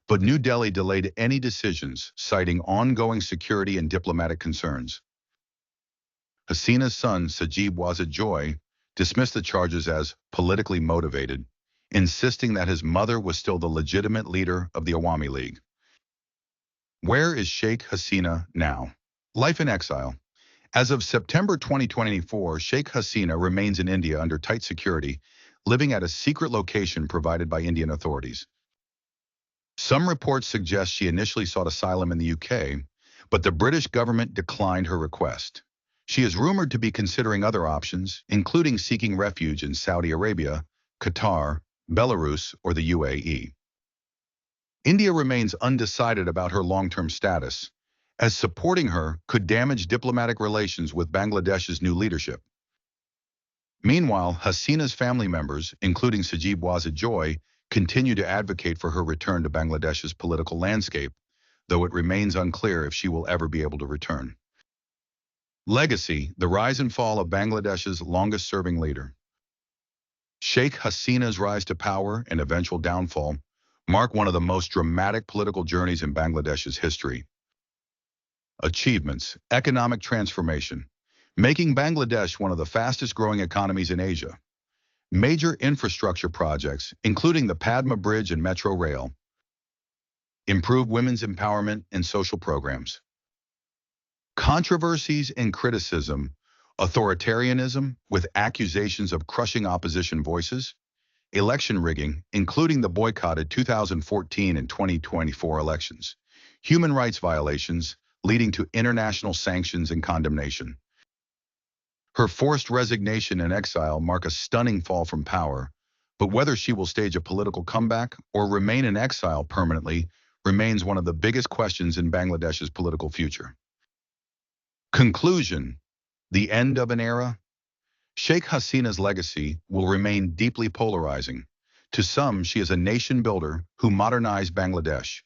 but New Delhi delayed any decisions, citing ongoing security and diplomatic concerns. Hasina's son, Sajib Wazid Joy, dismissed the charges as politically motivated, insisting that his mother was still the legitimate leader of the Awami League. Where is Sheikh Hasina now? Life in exile. As of September 2024, Sheikh Hasina remains in India under tight security, living at a secret location provided by Indian authorities. Some reports suggest she initially sought asylum in the UK, but the British government declined her request. She is rumored to be considering other options, including seeking refuge in Saudi Arabia, Qatar, Belarus, or the UAE. India remains undecided about her long-term status, as supporting her could damage diplomatic relations with Bangladesh's new leadership. Meanwhile, Hasina's family members, including Sajib Wazid Joy, continue to advocate for her return to Bangladesh's political landscape, though it remains unclear if she will ever be able to return. Legacy: the rise and fall of Bangladesh's longest-serving leader. Sheikh Hasina's rise to power and eventual downfall mark one of the most dramatic political journeys in Bangladesh's history. Achievements: economic transformation, making Bangladesh one of the fastest-growing economies in Asia. Major infrastructure projects, including the Padma Bridge and Metro Rail. Improved women's empowerment and social programs. Controversies and criticism: authoritarianism, with accusations of crushing opposition voices. Election rigging, including the boycotted 2014 and 2024 elections. Human rights violations, leading to international sanctions and condemnation. Her forced resignation and exile mark a stunning fall from power, but whether she will stage a political comeback or remain in exile permanently remains one of the biggest questions in Bangladesh's political future. Conclusion: the end of an era? Sheikh Hasina's legacy will remain deeply polarizing. To some, she is a nation builder who modernized Bangladesh.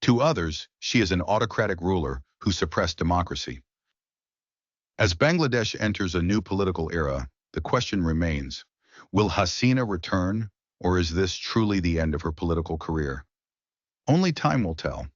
To others, she is an autocratic ruler who suppressed democracy. As Bangladesh enters a new political era, the question remains, will Hasina return, or is this truly the end of her political career? Only time will tell.